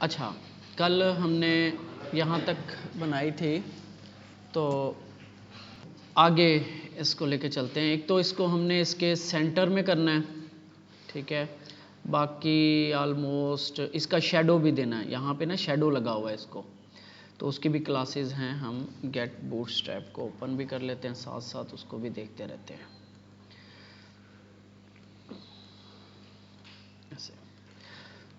अच्छा, कल हमने यहाँ तक बनाई थी, तो आगे इसको लेके चलते हैं। एक तो इसको हमने इसके सेंटर में करना है, ठीक है। बाकी ऑलमोस्ट इसका शेडो भी देना है, यहाँ पे ना शेडो लगा हुआ है इसको, तो उसकी भी क्लासेस हैं। हम गेट बूटस्ट्रैप को ओपन भी कर लेते हैं, साथ साथ उसको भी देखते रहते हैं ऐसे।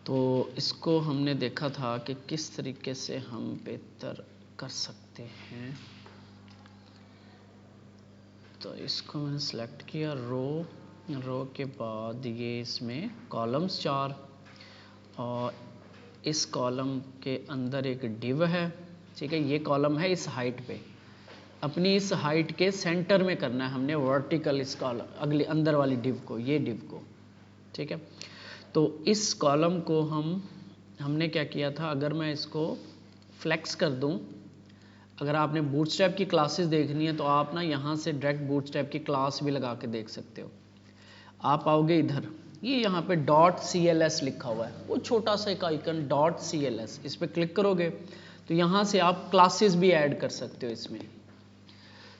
तो इसको हमने देखा था कि किस तरीके से हम बेहतर कर सकते हैं। तो इसको मैंने सेलेक्ट किया, रो के बाद ये इसमें कॉलम्स 4, और इस कॉलम के अंदर एक डिव है, ठीक है। ये कॉलम है इस हाइट पे, अपनी इस हाइट के सेंटर में करना है हमने वर्टिकल इस कॉलम अगली अंदर वाली डिव को, ये डिव को, ठीक है। तो इस कॉलम को हमने क्या किया था, अगर मैं इसको फ्लेक्स कर दूं, अगर आपने बूटस्ट्रैप की क्लासेस देखनी है तो आप ना यहाँ से डायरेक्ट बूटस्ट्रैप की क्लास भी लगा के देख सकते हो। आप आओगे इधर, ये यहाँ पे .cls लिखा हुआ है, वो छोटा सा एक आइकन .cls, इस पर क्लिक करोगे तो यहाँ से आप क्लासेस भी ऐड कर सकते हो इसमें।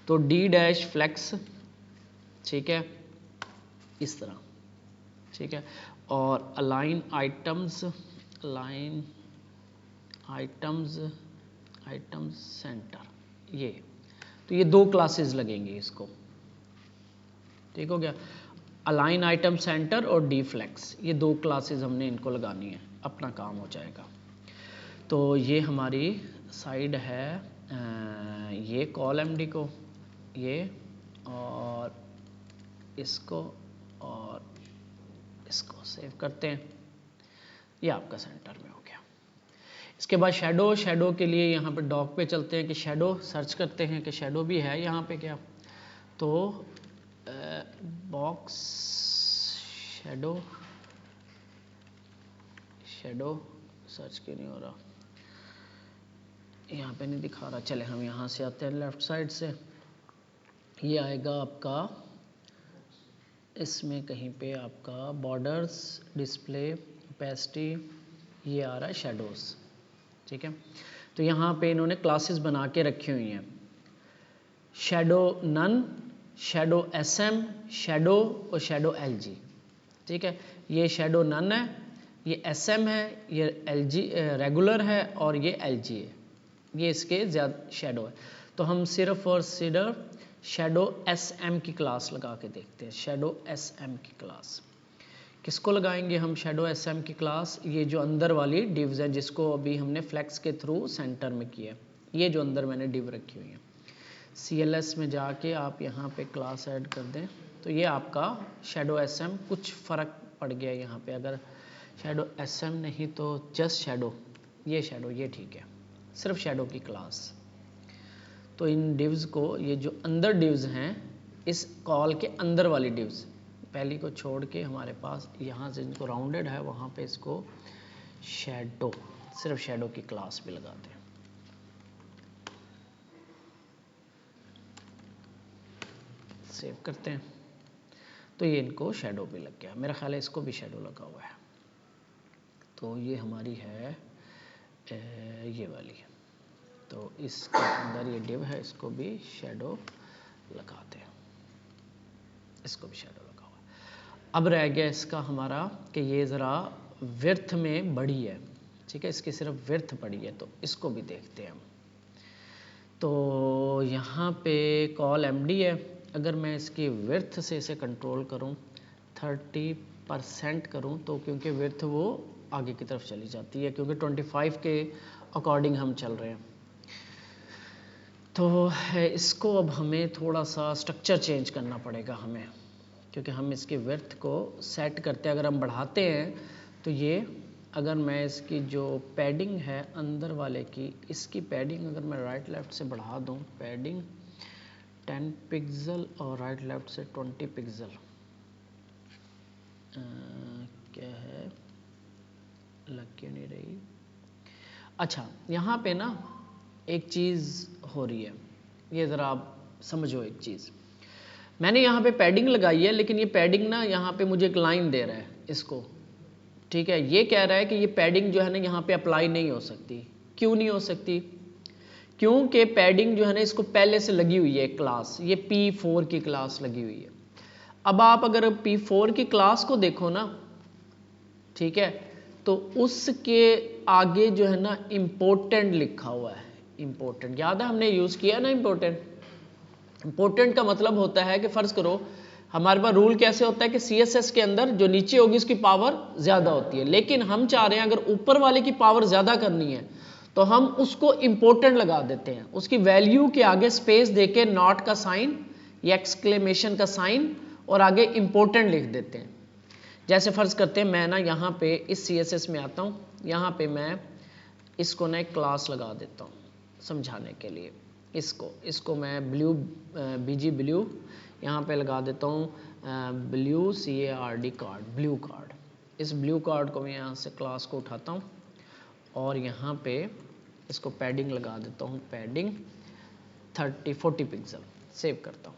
तो d-flex, ठीक है, इस तरह, ठीक है। और अलाइन आइटम्स सेंटर, ये तो ये 2 क्लासेस लगेंगी इसको, ठीक हो गया। अलाइन आइटम सेंटर और d-flex, ये 2 क्लासेस हमने इनको लगानी है, अपना काम हो जाएगा। तो ये हमारी साइड है, ये कॉल md को, ये और इसको और इसको सेव करते हैं, ये आपका सेंटर में हो गया। इसके बाद शेडो के लिए यहाँ पे डॉक पे चलते हैं कि शेडो सर्च करते हैं कि शेडो भी है यहाँ पे क्या, तो बॉक्स शेडो सर्च क्यों नहीं हो रहा, यहाँ पे नहीं दिखा रहा। चले हम यहाँ से आते हैं लेफ्ट साइड से, ये आएगा आपका इसमें कहीं पे आपका बॉर्डर्स, डिस्प्ले, ओपेसिटी, ये आ रहा है शेडोज, ठीक है। तो यहाँ पे इन्होंने क्लासेस बना के रखी हुई हैं, shadow none, shadow SM, shadow और शेडो LG, ठीक है। ये शेडो नन है, ये SM है, ये LG रेगुलर है, और ये LG है, ये इसके ज़्यादा शेडो है। तो हम सिर्फ और सिर्फ शेडो SM की क्लास लगा के देखते हैं। शेडो SM की क्लास किसको लगाएंगे हम, शेडो SM की क्लास, ये जो अंदर वाली डिव्स है जिसको अभी हमने फ्लेक्स के थ्रू सेंटर में किया, ये जो अंदर मैंने डिव रखी हुई है। CLS में जाके आप यहाँ पे क्लास ऐड कर दें, तो ये आपका शेडो SM, कुछ फ़र्क पड़ गया यहाँ पे, अगर शेडो SM नहीं तो जस्ट शेडो, ये ठीक है, सिर्फ शेडो की क्लास। तो इन डिव्स को, ये जो अंदर डिव्स हैं इस कॉल के अंदर वाली डिव्स, पहली को छोड़ के हमारे पास यहाँ से जिनको राउंडेड है वहाँ पे इसको शेडो, सिर्फ शेडो की क्लास भी लगाते हैं। सेव करते हैं, तो ये इनको शेडो भी लग गया, मेरा ख्याल है इसको भी शेडो लगा हुआ है। तो ये हमारी है ये वाली, तो इसके अंदर ये डिव है, इसको भी शेडो लगाते हैं, इसको भी शेडो लगा हुआ है। अब रह गया इसका हमारा कि ये ज़रा विड्थ में बड़ी है, ठीक है, इसकी सिर्फ विड्थ बड़ी है, तो इसको भी देखते हैं हम। तो यहाँ पे कॉल MD है, अगर मैं इसकी विड्थ से इसे कंट्रोल करूँ 30% करूँ, तो क्योंकि विड्थ वो आगे की तरफ चली जाती है, क्योंकि 25 के अकॉर्डिंग हम चल रहे हैं। तो इसको अब हमें थोड़ा सा स्ट्रक्चर चेंज करना पड़ेगा हमें, क्योंकि हम इसकी विड्थ को सेट करते हैं, अगर हम बढ़ाते हैं तो ये, अगर मैं इसकी जो पैडिंग है अंदर वाले की, इसकी पैडिंग अगर मैं राइट लेफ्ट से बढ़ा दूं, पैडिंग 10 पिक्सल और राइट लेफ्ट से 20 पिक्सल, क्या है, लग क्यों नहीं रही। अच्छा, यहाँ पे ना एक चीज़ हो रही है, ये ज़रा आप समझो एक चीज़। मैंने यहाँ पे पैडिंग लगाई है, लेकिन ये पैडिंग ना यहाँ पे मुझे एक लाइन दे रहा है इसको, ठीक है, ये कह रहा है कि ये पैडिंग जो है ना यहाँ पे अप्लाई नहीं हो सकती। क्यों नहीं हो सकती? क्योंकि पैडिंग जो है ना इसको पहले से लगी हुई है क्लास, ये P4 की क्लास लगी हुई है। अब आप अगर P4 की क्लास को देखो ना, ठीक है, तो उसके आगे जो है ना इम्पोर्टेंट लिखा हुआ है। इम्पोर्टेंट याद है, हमने यूज किया ना इम्पोर्टेंट। इम्पोर्टेंट का मतलब होता है कि फर्ज करो हमारे पास रूल कैसे होता है कि CSS के अंदर जो नीचे होगी उसकी पावर ज्यादा होती है, लेकिन हम चाह रहे हैं अगर ऊपर वाले की पावर ज्यादा करनी है तो हम उसको इम्पोर्टेंट लगा देते हैं, उसकी वैल्यू के आगे स्पेस देके नॉट का साइन या एक्सक्लेमेशन का साइन और आगे इम्पोर्टेंट लिख देते हैं। जैसे फर्ज करते हैं मैं ना यहाँ पे इस CSS में आता हूँ, यहाँ पे मैं इसको ना एक क्लास लगा देता हूँ समझाने के लिए। इसको मैं ब्लू BG ब्लू यहाँ पे लगा देता हूँ, blue CARD card, blue card. इस ब्लू कार्ड को मैं यहाँ से क्लास को उठाता हूँ और यहाँ पे इसको पैडिंग लगा देता हूँ, पैडिंग 40 पिक्सल, सेव करता हूँ।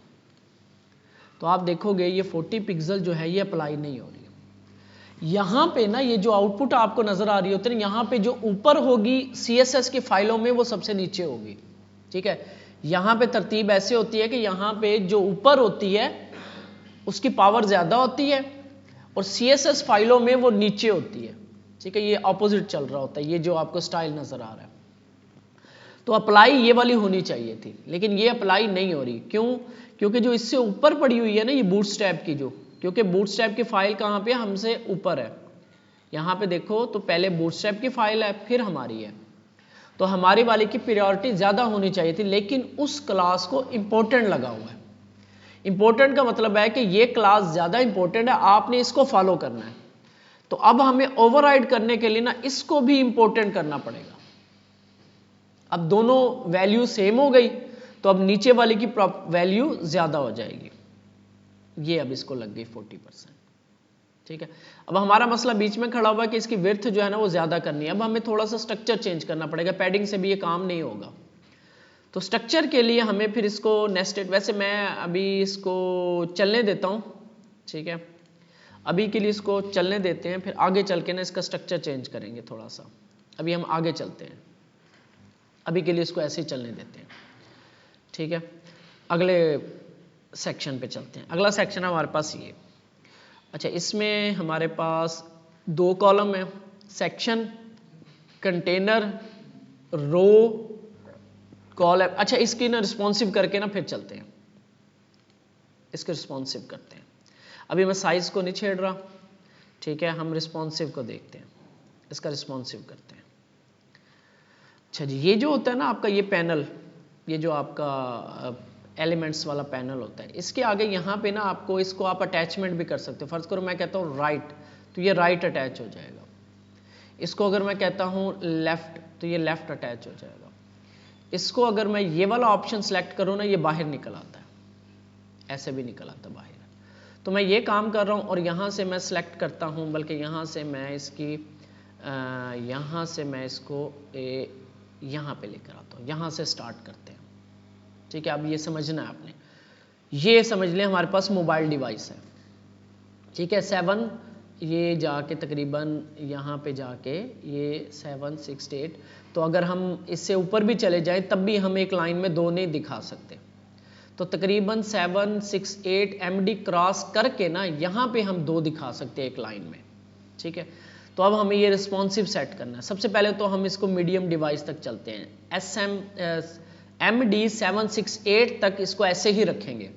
तो आप देखोगे ये 40 पिक्सल जो है ये अप्लाई नहीं हो रही है। यहाँ पे ना ये जो आउटपुट आपको नजर आ रही होती है, यहाँ पे जो ऊपर होगी CSS की फाइलों में वो सबसे नीचे होगी, ठीक है। यहाँ पे तरतीब ऐसे होती है कि यहाँ पे जो ऊपर होती है उसकी पावर ज्यादा होती है और CSS फाइलों में वो नीचे होती है, ठीक है। ये ऑपोजिट चल रहा होता है, ये जो आपको स्टाइल नजर आ रहा है। तो अप्लाई ये वाली होनी चाहिए थी, लेकिन ये अप्लाई नहीं हो रही। क्यों? क्योंकि जो इससे ऊपर पड़ी हुई है ना ये बूटस्ट्रैप की, जो क्योंकि बूटस्ट्रैप की फाइल कहाँ पे हमसे ऊपर है, यहाँ पे देखो तो पहले बूटस्ट्रैप की फाइल है फिर हमारी है, तो हमारी वाली की प्रायोरिटी ज्यादा होनी चाहिए थी, लेकिन उस क्लास को इंपॉर्टेंट लगा हुआ है। इंपॉर्टेंट का मतलब है कि ये क्लास ज्यादा इंपॉर्टेंट है, आपने इसको फॉलो करना है। तो अब हमें ओवरराइड करने के लिए ना इसको भी इंपॉर्टेंट करना पड़ेगा। अब दोनों वैल्यू सेम हो गई तो अब नीचे वाली की वैल्यू ज्यादा हो जाएगी। ये अब इसको लग गई 40%, ठीक है। अब हमारा मसला बीच में खड़ा हुआ है कि इसकी विड्थ जो है ना वो ज्यादा करनी है। अब हमें थोड़ा सा स्ट्रक्चर चेंज करना पड़ेगा, पैडिंग से भी ये काम नहीं होगा। तो स्ट्रक्चर के लिए हमें फिर इसको नेस्टेड, वैसे मैं अभी इसको चलने देता हूं, ठीक है। अभी के लिए इसको चलने देते हैं, फिर आगे चल के ना इसका स्ट्रक्चर चेंज करेंगे थोड़ा सा। अभी हम आगे चलते हैं, अभी के लिए इसको ऐसे ही चलने देते हैं, ठीक है। अगले सेक्शन पे चलते हैं। अगला सेक्शन है हमारे पास ये, अच्छा इसमें हमारे पास 2 कॉलम है, सेक्शन, कंटेनर, रो, कॉलम। अच्छा इसकी ना रिस्पॉन्सिव करके ना फिर चलते हैं, इसको रिस्पॉन्सिव करते हैं। अभी मैं साइज को नहीं छेड़ रहा, ठीक है, हम रिस्पॉन्सिव को देखते हैं, इसका रिस्पॉन्सिव करते हैं। अच्छा जी, ये जो होता है ना आपका ये पैनल, ये जो आपका एलिमेंट्स वाला पैनल होता है, इसके आगे यहाँ पे ना आपको इसको आप अटैचमेंट भी कर सकते हो। फर्ज करो मैं कहता हूँ राइट, तो ये राइट अटैच हो जाएगा। इसको अगर मैं कहता हूँ लेफ्ट, तो ये लेफ्ट अटैच हो जाएगा। इसको अगर मैं ये वाला ऑप्शन सेलेक्ट करूँ ना, ये बाहर निकल आता है, ऐसे भी निकल आता है बाहर। तो मैं ये काम कर रहा हूँ और यहाँ से मैं सेलेक्ट करता हूँ, बल्कि यहाँ से मैं इसकी यहाँ से मैं इसको यहाँ पे लेकर आता हूँ। यहाँ से स्टार्ट करते हैं, ठीक है। अब ये समझना है आपने, ये समझ लें हमारे पास मोबाइल डिवाइस है, ठीक है। 7 ये जाके तकरीबन यहाँ पे जाके ये 7, 6, 8, तो अगर हम इससे ऊपर भी चले जाएं तब भी हम एक लाइन में 2 नहीं दिखा सकते। तो तकरीबन 7, 6, 8 MD क्रॉस करके ना यहाँ पे हम 2 दिखा सकते हैं एक लाइन में, ठीक है। तो अब हमें ये रिस्पॉन्सिव सेट करना है। सबसे पहले तो हम इसको मीडियम डिवाइस तक चलते हैं, MD 768 तक इसको ऐसे ही रखेंगे,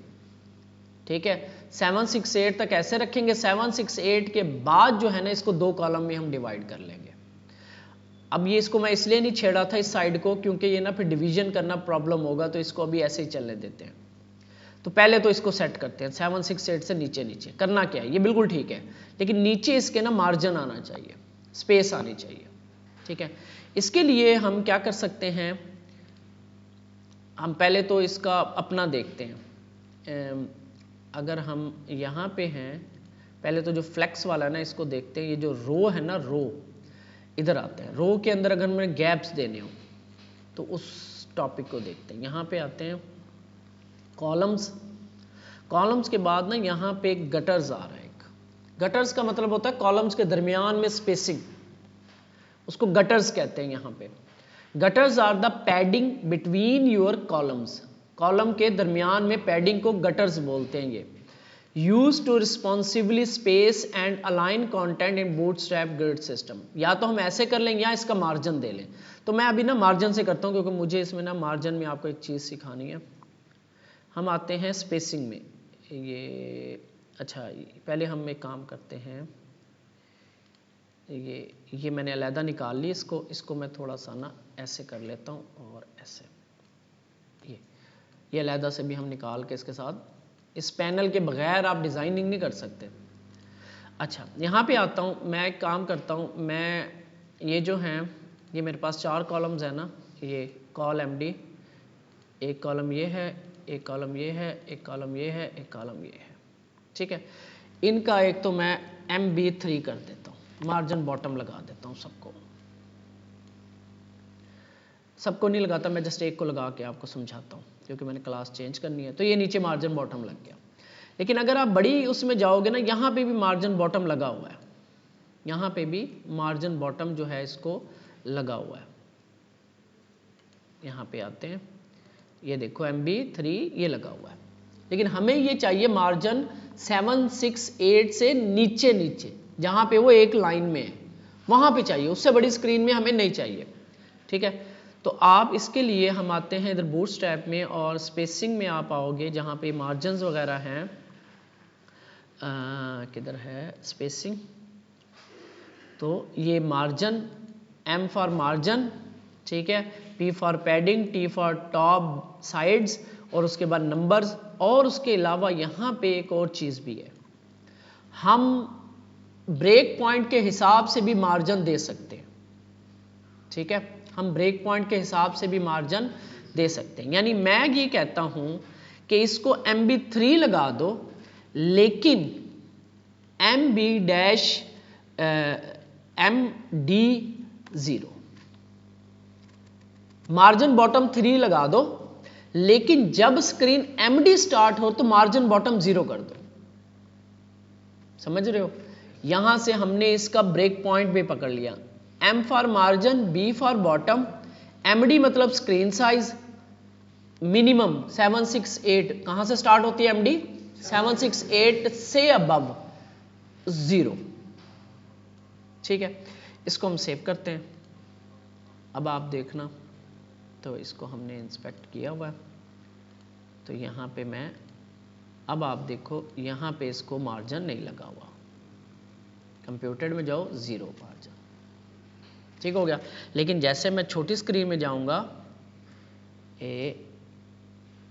ठीक है। 768 तक ऐसे रखेंगे। 768 के बाद जो है ना इसको 2 कॉलम में हम डिवाइड कर लेंगे। अब ये इसको मैं इसलिए नहीं छेड़ा था इस साइड को, क्योंकि ये ना फिर डिवीजन करना प्रॉब्लम होगा, तो इसको अभी ऐसे ही चलने देते हैं। तो पहले तो इसको सेट करते हैं 768 से नीचे नीचे। करना क्या है, ये बिल्कुल ठीक है, लेकिन नीचे इसके ना मार्जिन आना चाहिए, स्पेस आनी चाहिए, ठीक है। इसके लिए हम क्या कर सकते हैं, हम पहले तो इसका अपना देखते हैं। अगर हम यहाँ पे हैं, पहले तो जो फ्लेक्स वाला है ना इसको देखते हैं। ये जो रो है ना, रो इधर आते हैं। रो के अंदर अगर मैंने गैप्स देने हो तो उस टॉपिक को देखते हैं। यहाँ पे आते हैं कॉलम्स, कॉलम्स के बाद ना यहाँ पे एक गटर्स आ रहा है, एक गटर्स का मतलब होता है कॉलम्स के दरमियान में स्पेसिंग, उसको गटर्स कहते हैं। यहाँ पे gutters are the padding between your columns, column के दरमियान में पैडिंग को गटर्स बोलते हैं। ये use to responsibly space and align content in Bootstrap grid system. या तो हम ऐसे कर लें या इसका मार्जिन दे लें। तो मैं अभी ना मार्जिन से करता हूँ क्योंकि मुझे इसमें ना मार्जिन में आपको एक चीज़ सिखानी है। हम आते हैं स्पेसिंग में, ये अच्छा पहले हम एक काम करते हैं, ये मैंने अलहदा निकाल ली, इसको मैं थोड़ा सा ना ऐसे कर लेता हूँ और ऐसे, ये अलहदा से भी हम निकाल के इसके साथ, इस पैनल के बगैर आप डिज़ाइनिंग नहीं कर सकते। अच्छा यहाँ पे आता हूँ, मैं एक काम करता हूँ, मैं ये जो हैं ये मेरे पास 4 कॉलम्स है ना, ये कॉल MD, एक कॉलम ये है, एक कॉलम ये है, एक कॉलम ये है, एक कॉलम ये है, ठीक है। इनका एक तो मैं MB3 कर देता हूँ, मार्जिन बॉटम लगा देता हूँ सबको नहीं लगाता, मैं जस्ट एक को लगा के आपको समझाता हूँ क्योंकि मैंने क्लास चेंज करनी है। तो ये नीचे मार्जिन बॉटम लग गया। लेकिन अगर आप बड़ी उसमें जाओगे ना, यहाँ पे भी मार्जिन बॉटम लगा हुआ है, यहाँ पे भी मार्जिन बॉटम जो है इसको लगा हुआ है। यहाँ पे आते हैं, ये देखो MB3 ये लगा हुआ है। लेकिन हमें ये चाहिए मार्जिन 768 से नीचे नीचे, जहाँ पे वो एक लाइन में है वहाँ पे चाहिए, उससे बड़ी स्क्रीन में हमें नहीं चाहिए, ठीक है। तो आप इसके लिए हम आते हैं इधर बूटस्ट्रैप में और स्पेसिंग में आप आओगे जहाँ पे मार्जिन्स वगैरह हैं, किधर है स्पेसिंग, तो ये मार्जिन, M फॉर मार्जिन, ठीक है, P for padding, T for top sides और उसके बाद नंबर्स। और उसके अलावा यहाँ पे एक और चीज़ भी है, हम ब्रेक पॉइंट के हिसाब से भी मार्जिन दे सकते हैं, ठीक है, हम ब्रेक पॉइंट के हिसाब से भी मार्जिन दे सकते हैं। यानी मैं ये कहता हूँ कि इसको MB3 लगा दो, लेकिन MD0 मार्जिन बॉटम 3 लगा दो, लेकिन जब स्क्रीन MD स्टार्ट हो तो मार्जिन बॉटम 0 कर दो। समझ रहे हो? यहां से हमने इसका ब्रेक पॉइंट भी पकड़ लिया। M for margin, B for bottom, MD मतलब स्क्रीन साइज, मिनिमम 768, कहां से स्टार्ट होती है MD? 768 से अबव 0, ठीक है। इसको हम सेव करते हैं। अब आप देखना, तो इसको हमने इंस्पेक्ट किया हुआ है, तो यहाँ पे मैं, अब आप देखो यहाँ पे इसको मार्जिन नहीं लगा हुआ, कंप्यूटर में जाओ 0 मार्जिन, ठीक हो गया। लेकिन जैसे मैं छोटी स्क्रीन में जाऊँगा,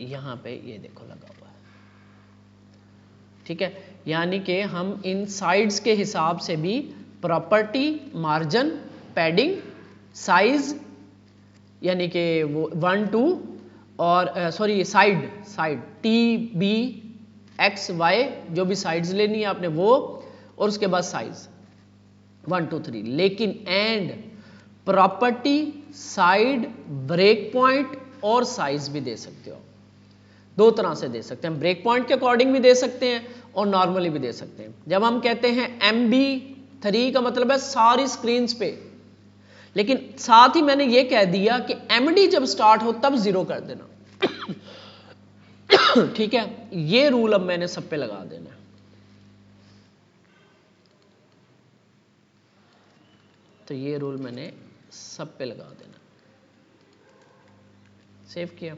यहाँ पे ये देखो लगा हुआ है, ठीक है। यानी कि हम इन साइड्स के हिसाब से भी प्रॉपर्टी, मार्जिन, पैडिंग, साइज, यानी कि वो 1 2 और sorry side TB X Y जो भी साइड्स लेनी है आपने वो, और उसके बाद साइज 1 2 3। लेकिन and property, side, break point और साइज भी दे सकते हो, 2 तरह से दे सकते हैं। ब्रेक पॉइंट के अकॉर्डिंग भी दे सकते हैं और नॉर्मली भी दे सकते हैं। जब हम कहते हैं MB3 का मतलब है सारी स्क्रीन पे, लेकिन साथ ही मैंने ये कह दिया कि MD जब स्टार्ट हो तब 0 कर देना, ठीक है। ये रूल अब मैंने सब पे लगा देना है। तो ये रूल मैंने सब पे लगा देना, सेव किया,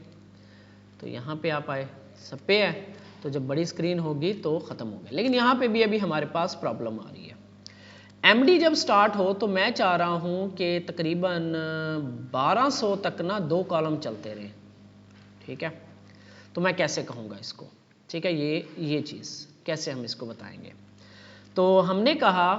तो यहाँ पे आप आए, सब पे है, तो जब बड़ी स्क्रीन होगी तो ख़त्म हो गया। लेकिन यहाँ पे भी अभी हमारे पास प्रॉब्लम आ रही है। MD जब स्टार्ट हो तो मैं चाह रहा हूँ कि तकरीबन 1200 तक ना 2 कॉलम चलते रहें, ठीक है। तो मैं कैसे कहूँगा इसको, ठीक है, ये चीज़ कैसे हम इसको बताएंगे। तो हमने कहा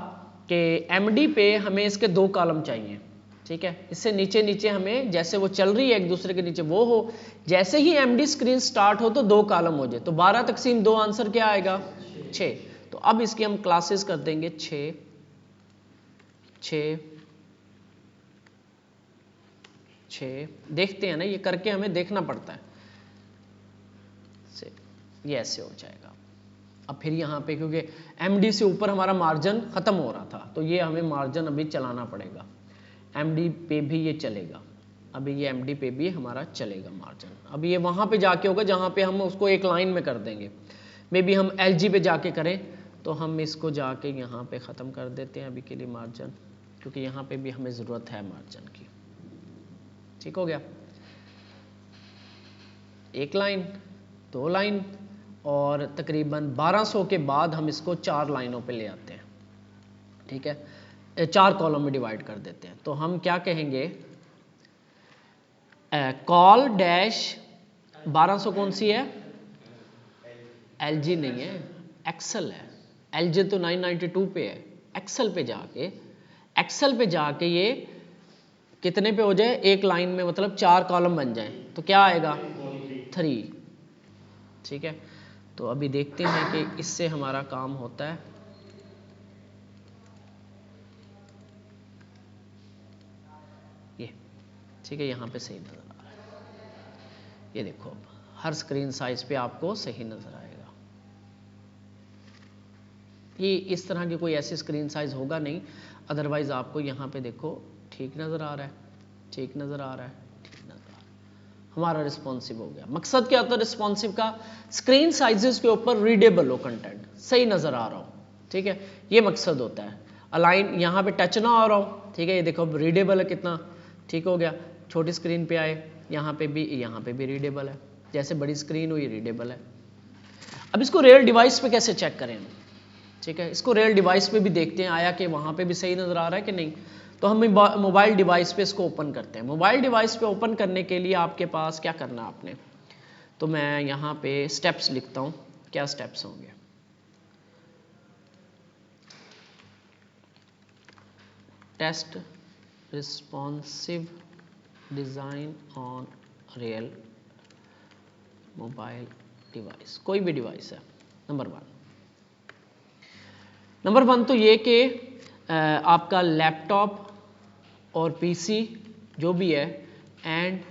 कि MD पे हमें इसके 2 कॉलम चाहिए, ठीक है। इससे नीचे नीचे हमें जैसे वो चल रही है एक दूसरे के नीचे वो हो, जैसे ही MD स्क्रीन स्टार्ट हो तो 2 कॉलम हो जाए, तो 12 तक़सीम 2 आंसर क्या आएगा? 6। तो अब इसकी हम क्लासेस कर देंगे 6 6 6। देखते हैं ना, ये करके हमें देखना पड़ता है, ये ऐसे हो जाएगा। अब फिर यहाँ पे क्योंकि MD से ऊपर हमारा मार्जिन ख़त्म हो रहा था, तो ये हमें मार्जिन अभी चलाना पड़ेगा, MD पे भी ये चलेगा, अभी ये MD पे भी हमारा चलेगा मार्जिन। अब ये वहाँ पे जाके होगा जहाँ पे हम उसको एक लाइन में कर देंगे, मे बी हम LG पे जाके करें, तो हम इसको जाके यहाँ पे ख़त्म कर देते हैं अभी के लिए मार्जिन, क्योंकि यहाँ पे भी हमें ज़रूरत है मार्जिन की। ठीक हो गया, एक लाइन, 2 लाइन, और तकरीबन 1200 के बाद हम इसको 4 लाइनों पे ले आते हैं। ठीक है, 4 कॉलम में डिवाइड कर देते हैं। तो हम क्या कहेंगे, कॉल डैश 1200 कौन सी है, LG नहीं है, एक्सेल है। LG तो 992 पे है, एक्सेल पे जाके ये कितने पे हो जाए, एक लाइन में, मतलब 4 कॉलम बन जाए, तो क्या आएगा 3। ठीक है, तो अभी देखते हैं कि इससे हमारा काम होता है। ये ठीक है, यहाँ पे सही नजर आ रहा है, ये देखो अब हर स्क्रीन साइज पे आपको सही नजर आएगा। ये इस तरह की कोई ऐसी स्क्रीन साइज होगा नहीं, अदरवाइज आपको यहाँ पे देखो ठीक नजर आ रहा है, ठीक नजर आ रहा है, ठीक नजर आ रहा है, हमारा रिस्पॉन्सिव हो गया। मकसद क्या होता है रिस्पॉन्सिव का, स्क्रीन साइजेस के ऊपर रीडेबल हो कंटेंट, सही नजर आ रहा हो। ठीक है, ये मकसद होता है। अलाइन यहाँ पे टच ना हो रहा हो, ठीक है, ये देखो रीडेबल है कितना, ठीक हो गया। छोटी स्क्रीन पे आए, यहाँ पे भी रीडेबल है, जैसे बड़ी स्क्रीन हो ये रीडेबल है। अब इसको रियल डिवाइस पे कैसे चेक करें, ठीक है, इसको रियल डिवाइस पे भी देखते हैं आया कि वहाँ पे भी सही नज़र आ रहा है कि नहीं। तो हम मोबाइल डिवाइस पे इसको ओपन करते हैं। मोबाइल डिवाइस पे ओपन करने के लिए आपके पास क्या करना है आपने, तो मैं यहाँ पे स्टेप्स लिखता हूँ, क्या स्टेप्स होंगे। Test responsive design on real mobile device, कोई भी डिवाइस है। नंबर वन तो ये कि आपका लैपटॉप और PC जो भी है and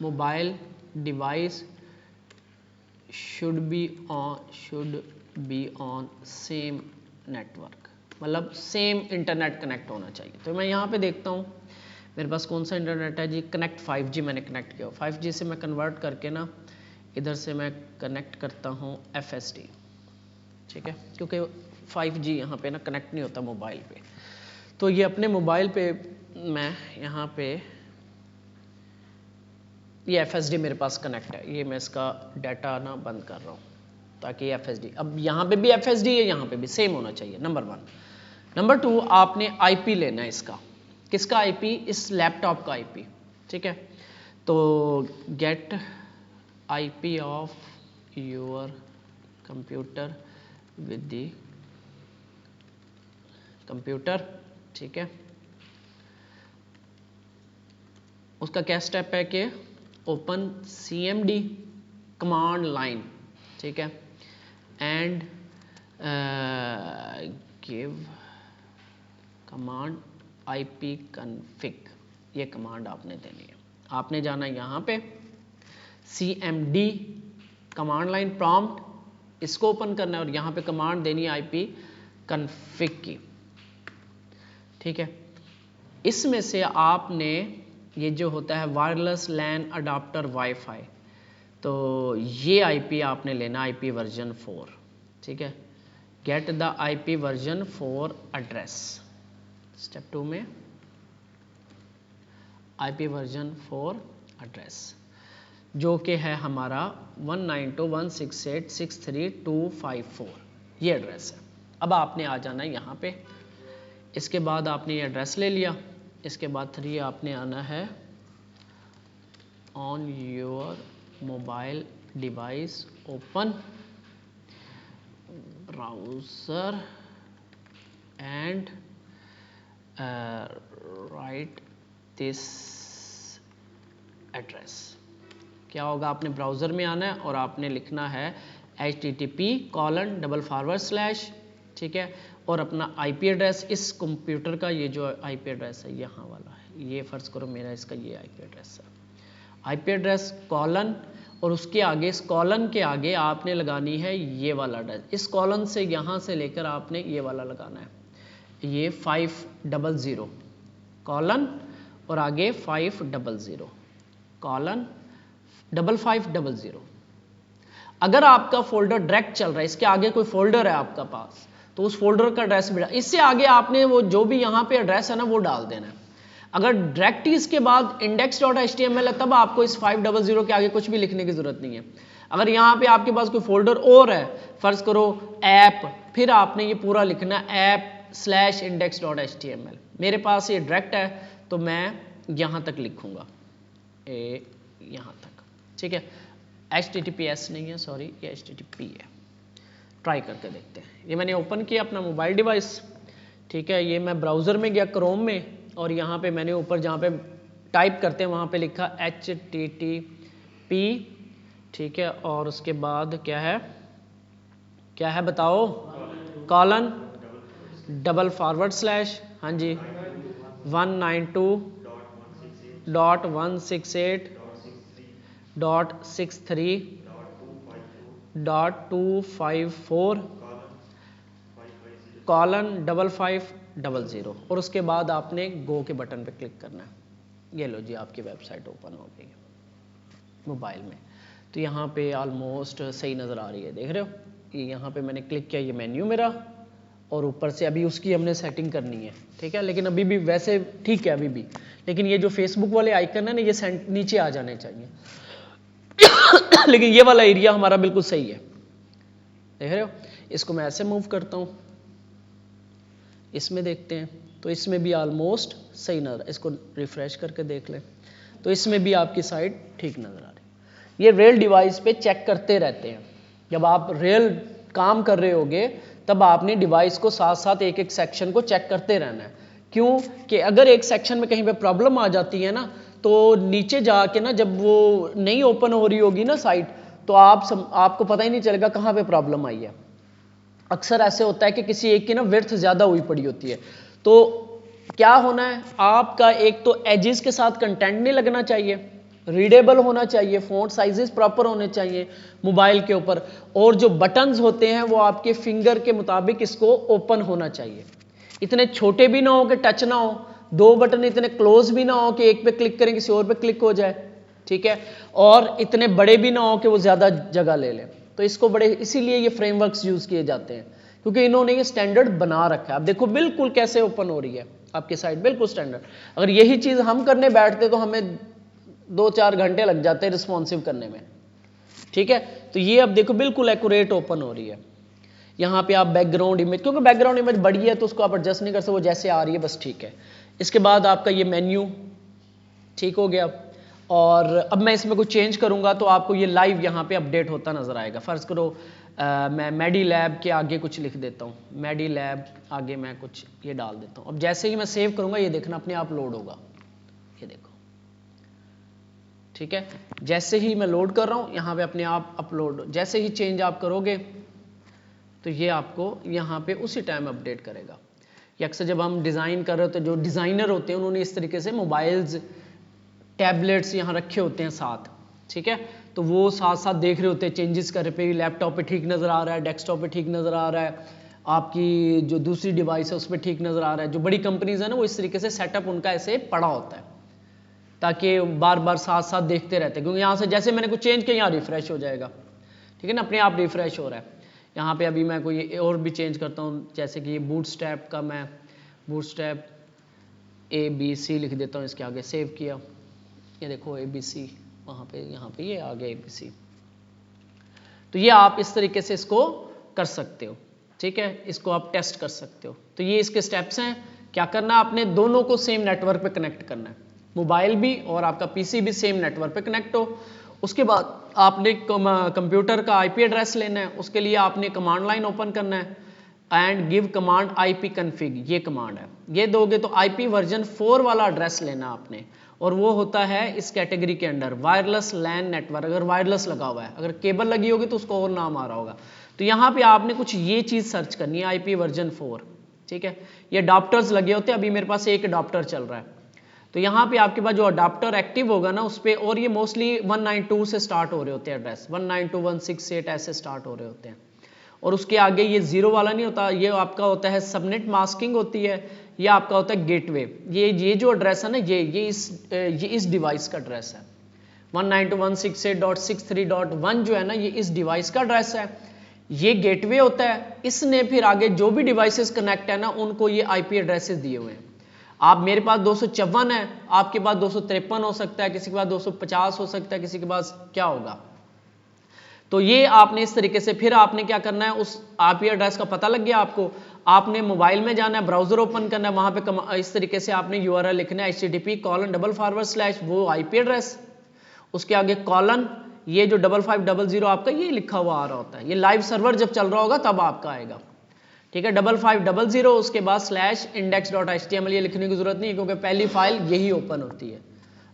mobile device should be on same network, मतलब सेम इंटरनेट कनेक्ट होना चाहिए। तो मैं यहाँ पे देखता हूँ मेरे पास कौन सा इंटरनेट है जी, कनेक्ट 5G मैंने कनेक्ट किया। 5G से मैं कन्वर्ट करके ना इधर से मैं कनेक्ट करता हूँ FSD, ठीक है, क्योंकि 5G यहाँ पे ना कनेक्ट नहीं होता मोबाइल पे। तो ये अपने मोबाइल पे मैं यहाँ पे ये FSD मेरे पास कनेक्ट है, ये मैं इसका डाटा ना बंद कर रहा हूँ ताकि FSD, अब यहाँ पे भी FSD है, यहाँ पे भी सेम होना चाहिए, नंबर वन। नंबर टू, आपने IP लेना है इसका, किसका IP, इस लैपटॉप का IP, ठीक है। तो get IP of your computer with the computer, ठीक है। उसका क्या स्टेप है कि ओपन CMD कमांड लाइन, ठीक है, and give command IP config, ये कमांड आपने देनी है। आपने जाना यहाँ पे CMD कमांड लाइन प्रॉम्प्ट, इसको ओपन करना है और यहाँ पे कमांड देनी है IP config की, ठीक है। इसमें से आपने ये जो होता है वायरलेस लैन अडाप्टर वाईफाई, तो ये IP आपने लेना IP वर्जन 4, ठीक है। Get the IP version 4 address, step 2 में IP वर्जन 4 एड्रेस जो कि है हमारा 192.168.63.254, ये एड्रेस है। अब आपने आ जाना है यहाँ पे, इसके बाद आपने ये एड्रेस ले लिया, इसके बाद 3 आपने आना है on your mobile device open browser and right this address. क्या होगा, आपने ब्राउज़र में आना है और आपने लिखना है http:// ठीक है, और अपना IP एड्रेस, इस कंप्यूटर का ये जो IP एड्रेस है यहाँ वाला है, ये फ़र्ज़ करो मेरा इसका ये IP एड्रेस है, IP एड्रेस कॉलन और उसके आगे इस कॉलन के आगे आपने लगानी है ये वाला एड्रेस। इस कॉलन से यहाँ से लेकर आपने ये वाला लगाना है, ये 500 कॉलन और आगे 500 कॉलन 5500। अगर आपका फोल्डर डायरेक्ट चल रहा है, इसके आगे कोई फोल्डर है आपका पास, तो उस फोल्डर का एड्रेस भी इससे आगे आपने वो जो भी यहाँ पे एड्रेस है ना वो डाल देना है। अगर डायरेक्ट इसके बाद index.html है तब आपको इस 500 के आगे कुछ भी लिखने की जरूरत नहीं है। अगर यहाँ पे आपके पास कोई फोल्डर और है, फर्ज करो ऐप, फिर आपने ये पूरा लिखना app/index.html। मेरे पास ये डायरेक्ट है तो मैं यहाँ तक लिखूंगा, यहाँ तक, ठीक है। HTTPS नहीं है, सॉरी, ये HTTP है। ट्राई करके देखते हैं। ये मैंने ओपन किया अपना मोबाइल डिवाइस, ठीक है। ये मैं ब्राउज़र में गया क्रोम में, और यहाँ पे मैंने ऊपर जहाँ पे टाइप करते हैं वहाँ पे लिखा HTTP, ठीक है। और उसके बाद क्या है बताओ, कॉलन // हाँ जी 192.168.63.254 कॉलन 5500 और उसके बाद आपने गो के बटन पे क्लिक करना है। ये लो जी, आपकी वेबसाइट ओपन हो गई मोबाइल में। तो यहाँ पे ऑलमोस्ट सही नज़र आ रही है, देख रहे हो। ये यहाँ पे मैंने क्लिक किया, ये मेन्यू मेरा, और ऊपर से अभी उसकी हमने सेटिंग करनी है, ठीक है। लेकिन अभी भी वैसे ठीक है अभी भी, लेकिन ये जो फेसबुक वाले आइकन है ना, ये नीचे आ जाने चाहिए लेकिन ये वाला एरिया हमारा बिल्कुल सही है, देख रहे हो। इसको मैं ऐसे मूव करता हूँ, इसमें देखते हैं, तो इसमें भी ऑलमोस्ट सही नज़र, इसको रिफ्रेश करके देख लें तो इसमें भी आपकी साइट ठीक नज़र आ रही है। ये रियल डिवाइस पे चेक करते रहते हैं। जब आप रियल काम कर रहे होगे तब आपने डिवाइस को साथ साथ एक एक सेक्शन को चेक करते रहना है। क्यों कि अगर एक सेक्शन में कहीं पे प्रॉब्लम आ जाती है ना, तो नीचे जाके ना जब वो नहीं ओपन हो रही होगी ना साइट, तो आपको पता ही नहीं चलेगा कहाँ पे प्रॉब्लम आई है। अक्सर ऐसे होता है कि किसी एक की ना विड्थ ज़्यादा हुई पड़ी होती है, तो क्या होना है, आपका एक तो एजेस के साथ कंटेंट नहीं लगना चाहिए, रीडेबल होना चाहिए, फ़ॉन्ट साइजेस प्रॉपर होने चाहिए मोबाइल के ऊपर, और जो बटन्स होते हैं वो आपके फिंगर के मुताबिक इसको ओपन होना चाहिए। इतने छोटे भी ना हो कि टच ना हो, दो बटन इतने क्लोज भी ना हो कि एक पे क्लिक करें किसी और पे क्लिक हो जाए, ठीक है, और इतने बड़े भी ना हो कि वो ज़्यादा जगह ले लें। तो इसको बड़े, इसीलिए ये फ्रेमवर्क्स यूज़ किए जाते हैं, क्योंकि इन्होंने ये स्टैंडर्ड बना रखा है। अब देखो बिल्कुल कैसे ओपन हो रही है आपकी साइट, बिल्कुल स्टैंडर्ड। अगर यही चीज़ हम करने बैठते तो हमें 2-4 घंटे लग जाते हैं रिस्पॉन्सिव करने में, ठीक है। तो ये अब देखो बिल्कुल एक्यूरेट ओपन हो रही है। यहाँ पे आप बैकग्राउंड इमेज, क्योंकि बैकग्राउंड इमेज बड़ी है तो उसको आप एडजस्ट नहीं कर सकते, वो जैसे आ रही है बस ठीक है। इसके बाद आपका ये मेन्यू ठीक हो गया, और अब मैं इसमें कुछ चेंज करूँगा तो आपको ये लाइव यहाँ पे अपडेट होता नज़र आएगा। फ़र्ज़ करो मैं मेडी लैब के आगे कुछ लिख देता हूँ, मेडी लैब आगे मैं कुछ ये डाल देता हूँ। अब जैसे ही मैं सेव करूँगा ये देखना अपने आप लोड होगा, ये देखो, ठीक है। जैसे ही मैं लोड कर रहा हूँ यहाँ पे अपने आप अपलोड, जैसे ही चेंज आप करोगे तो ये आपको यहाँ पे उसी टाइम अपडेट करेगा। ये अक्सर जब हम डिज़ाइन कर रहे होते हैं, जो डिज़ाइनर होते हैं उन्होंने इस तरीके से मोबाइल्स, टैबलेट्स यहाँ रखे होते हैं साथ, ठीक है। तो वो साथ साथ देख रहे होते हैं, चेंजेस कर रहे पे, लैपटॉप पे ठीक नज़र आ रहा है, डेस्कटॉप पे ठीक नज़र आ रहा है, आपकी जो दूसरी डिवाइस है उस पर ठीक नज़र आ रहा है। जो बड़ी कंपनीज है ना वो इस तरीके से सेटअप उनका ऐसे पड़ा होता है ताकि बार बार साथ साथ देखते रहते हैं, क्योंकि यहाँ से जैसे मैंने कुछ चेंज किया यहाँ रिफ्रेश हो जाएगा, ठीक है ना, अपने आप रिफ्रेश हो रहा है। यहाँ पे अभी मैं कोई और भी चेंज करता हूँ, जैसे कि ये बूटस्ट्रैप का मैं बूटस्ट्रैप ABC लिख देता हूँ, इसके आगे सेव किया, ये देखो ABC, वहाँ पे यहाँ पे ये आ गया ABC। तो ये आप इस तरीके से इसको कर सकते हो, ठीक है, इसको आप टेस्ट कर सकते हो। तो ये इसके स्टेप्स हैं। क्या करना है, आपने दोनों को सेम नेटवर्क पे कनेक्ट करना है, मोबाइल भी और आपका PC भी सेम नेटवर्क पे कनेक्ट हो। उसके बाद आपने कंप्यूटर का IP एड्रेस लेना है, उसके लिए आपने कमांड लाइन ओपन करना है and give command IP config, ये कमांड है, ये दोगे तो IP वर्जन 4 वाला एड्रेस लेना आपने, और वो होता है इस कैटेगरी के अंडर वायरलेस लैन नेटवर्क। अगर वायरलेस लगा हुआ है, अगर केबल लगी होगी तो उसको और नाम आ रहा होगा। तो यहाँ पे आपने कुछ ये चीज़ सर्च करनी है, IP वर्जन 4, ठीक है। ये अडॉप्टर्स लगे होते हैं, अभी मेरे पास एक अडॉप्टर चल रहा है, तो यहाँ पे आपके पास जो अडाप्टर एक्टिव होगा ना उस पर, और ये मोस्टली 192 से स्टार्ट हो रहे होते हैं एड्रेस, 192.168 ऐसे स्टार्ट हो रहे होते हैं, और उसके आगे ये जीरो वाला नहीं होता, ये आपका होता है सबनेट मास्किंग होती है, ये आपका होता है गेटवे। ये जो एड्रेस है ना ये इस डिवाइस का एड्रेस है। 192.168.63.1 जो है ना ये इस डिवाइस का एड्रेस है, ये गेटवे होता है। इसने फिर आगे जो भी डिवाइसेस कनेक्ट है ना उनको ये आईपी एड्रेसेस दिए हुए हैं। आप मेरे पास 254 है, आपके पास 253 हो सकता है, किसी के पास 250 हो सकता है, किसी के पास क्या होगा। तो ये आपने इस तरीके से, फिर आपने क्या करना है, उस आईपी एड्रेस का पता लग गया आपको, आपने मोबाइल में जाना है, ब्राउजर ओपन करना है, वहां पे इस तरीके से आपने यूआरएल लिखना है http:// वो आईपी एड्रेस, उसके आगे कॉलन, ये जो 5500 आपका ये लिखा हुआ आ रहा होता है, ये लाइव सर्वर जब चल रहा होगा तब आपका आएगा, ठीक है, 5500, उसके बाद /index.html, ये लिखने की जरूरत नहीं है क्योंकि पहली फाइल यही ओपन होती है।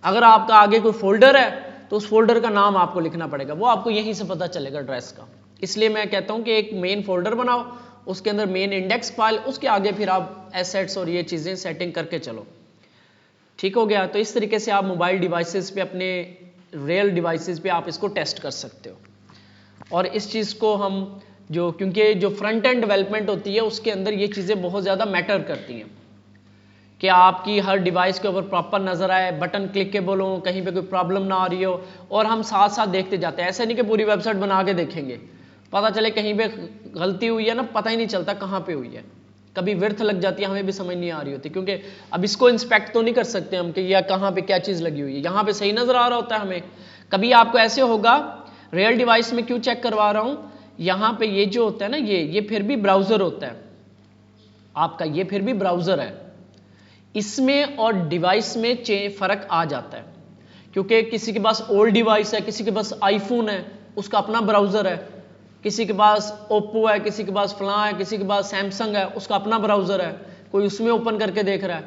अगर आपका आगे कोई फोल्डर है तो उस फोल्डर का नाम आपको लिखना पड़ेगा, वो आपको यहीं से पता चलेगा एड्रेस का। इसलिए मैं कहता हूं कि एक मेन फोल्डर बनाओ, उसके अंदर मेन इंडेक्स फाइल, उसके आगे फिर आप एसेट्स और ये चीजें सेटिंग करके चलो, ठीक हो गया। तो इस तरीके से आप मोबाइल डिवाइसेस पे, अपने रियल डिवाइसेस पे आप इसको टेस्ट कर सकते हो। और इस चीज को हम क्योंकि जो फ्रंट एंड डेवलपमेंट होती है उसके अंदर ये चीजें बहुत ज्यादा मैटर करती हैं कि आपकी हर डिवाइस के ऊपर प्रॉपर नजर आए, बटन क्लिकेबल हो, कहीं पे कोई प्रॉब्लम ना आ रही हो, और हम साथ साथ देखते जाते हैं। ऐसे नहीं कि पूरी वेबसाइट बना के देखेंगे, पता चले कहीं पे गलती हुई है ना, पता ही नहीं चलता कहाँ पे हुई है, कभी विर्थ लग जाती है, हमें भी समझ नहीं आ रही होती, क्योंकि अब इसको इंस्पेक्ट तो नहीं कर सकते हम कि यह कहाँ पे क्या चीज लगी हुई है, यहाँ पे सही नजर आ रहा होता है हमें। कभी आपको ऐसे होगा, रियल डिवाइस में क्यों चेक करवा रहा हूं, यहाँ पे ये जो होता है ना ये फिर भी ब्राउजर होता है आपका, ये फिर भी ब्राउजर है, इसमें और डिवाइस में फर्क आ जाता है, क्योंकि किसी के पास ओल्ड डिवाइस है, किसी के पास आईफोन है, उसका अपना ब्राउजर है, किसी के पास ओप्पो है, किसी के पास फलां है, किसी के पास सैमसंग है, उसका अपना ब्राउजर है, कोई उसमें ओपन करके देख रहा है,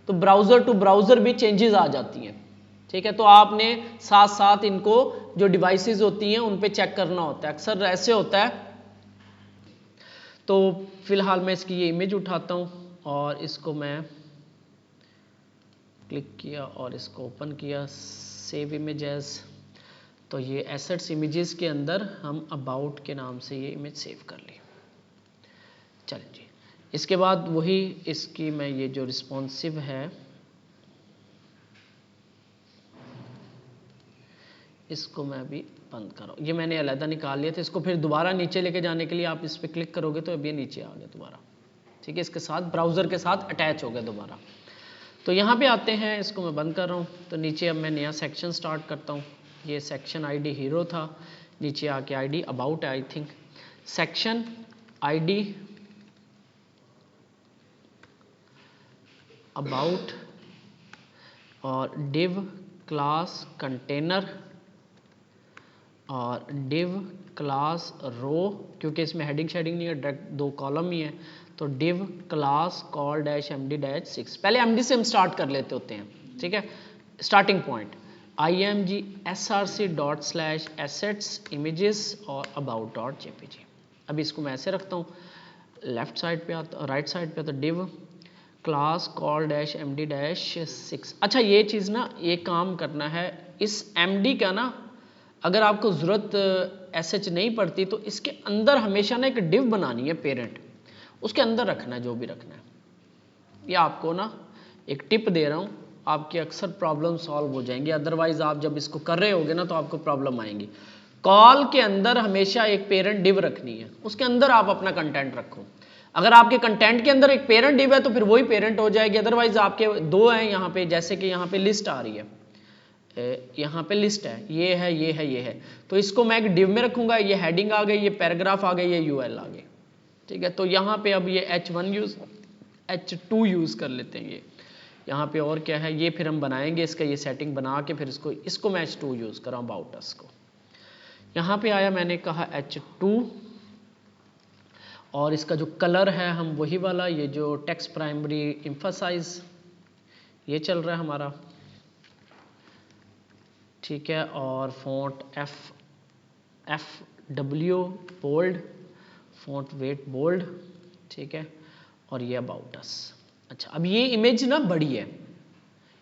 तो ब्राउजर टू ब्राउजर भी चेंजेस आ जाती हैं, ठीक है। तो आपने साथ साथ इनको जो डिवाइसेस होती हैं उन पे चेक करना होता है, अक्सर ऐसे होता है। तो फिलहाल मैं इसकी ये इमेज उठाता हूँ और इसको मैं क्लिक किया और इसको ओपन किया, सेव इमेज एज, तो ये एसेट्स इमेजेस के अंदर हम अबाउट के नाम से ये इमेज सेव कर ली। चलिए जी, इसके बाद वही इसकी मैं ये जो रिस्पॉन्सिव है इसको मैं अभी बंद करो, ये मैंने अलहदा निकाल लिया था, इसको फिर दोबारा नीचे लेके जाने के लिए आप इस पर क्लिक करोगे तो अब ये नीचे आ गया दोबारा, ठीक है, इसके साथ ब्राउजर के साथ अटैच हो गया दोबारा। तो यहाँ पे आते हैं, इसको मैं बंद कर रहा हूँ, तो नीचे अब मैं नया सेक्शन स्टार्ट करता हूँ। ये सेक्शन आईडी हीरो था, नीचे आके आईडी अबाउट है, I think section ID about और डिव क्लास कंटेनर और डिव क्लास रो, क्योंकि इसमें हेडिंग शेडिंग नहीं है, डायरेक्ट 2 कॉलम ही है, तो डिव क्लास कॉल -md-6, पहले md से हम स्टार्ट कर लेते होते हैं, ठीक है। Starting point img src./assets images और about.jpg। अब इसको मैं ऐसे रखता हूँ, लेफ्ट साइड पे आता, राइट साइड पे आता डिव क्लास कॉल -md-6। अच्छा ये चीज़ ना, ये काम करना है, इस md का ना अगर आपको ज़रूरत एसएच नहीं पड़ती तो इसके अंदर हमेशा ना एक डिव बनानी है पेरेंट, उसके अंदर रखना है जो भी रखना है। ये आपको ना एक टिप दे रहा हूँ, आपकी अक्सर प्रॉब्लम सॉल्व हो जाएंगी, अदरवाइज आप जब इसको कर रहे होगे ना तो आपको प्रॉब्लम आएंगी। कॉल के अंदर हमेशा एक पेरेंट डिव रखनी है, उसके अंदर आप अपना कंटेंट रखो। अगर आपके कंटेंट के अंदर एक पेरेंट डिव है तो फिर वही पेरेंट हो जाएगी, अदरवाइज आपके 2 हैं यहाँ पे, जैसे कि यहाँ पे लिस्ट आ रही है, यहाँ पे लिस्ट है, ये है, ये है, ये है, तो इसको मैं एक डिव में रखूंगा, ये हेडिंग आ गई, ये पैराग्राफ आ गई, ये यूएल आ गई, ठीक है। तो यहाँ पे अब ये h1 यूज h2 यूज कर लेते हैं, ये यहाँ पे और क्या है, ये फिर हम बनाएंगे इसका, ये सेटिंग बना के फिर इसको मैं h2 यूज कर रहा हूँ अबाउट अस को। यहाँ पे आया, मैंने कहा h2 और इसका जो कलर है हम वही वाला, ये जो टेक्स्ट प्राइमरी एम्फसाइज ये चल रहा है हमारा, ठीक है। और font FW bold, font weight bold, ठीक है। और ये अबाउट अस। अच्छा अब ये इमेज ना बड़ी है,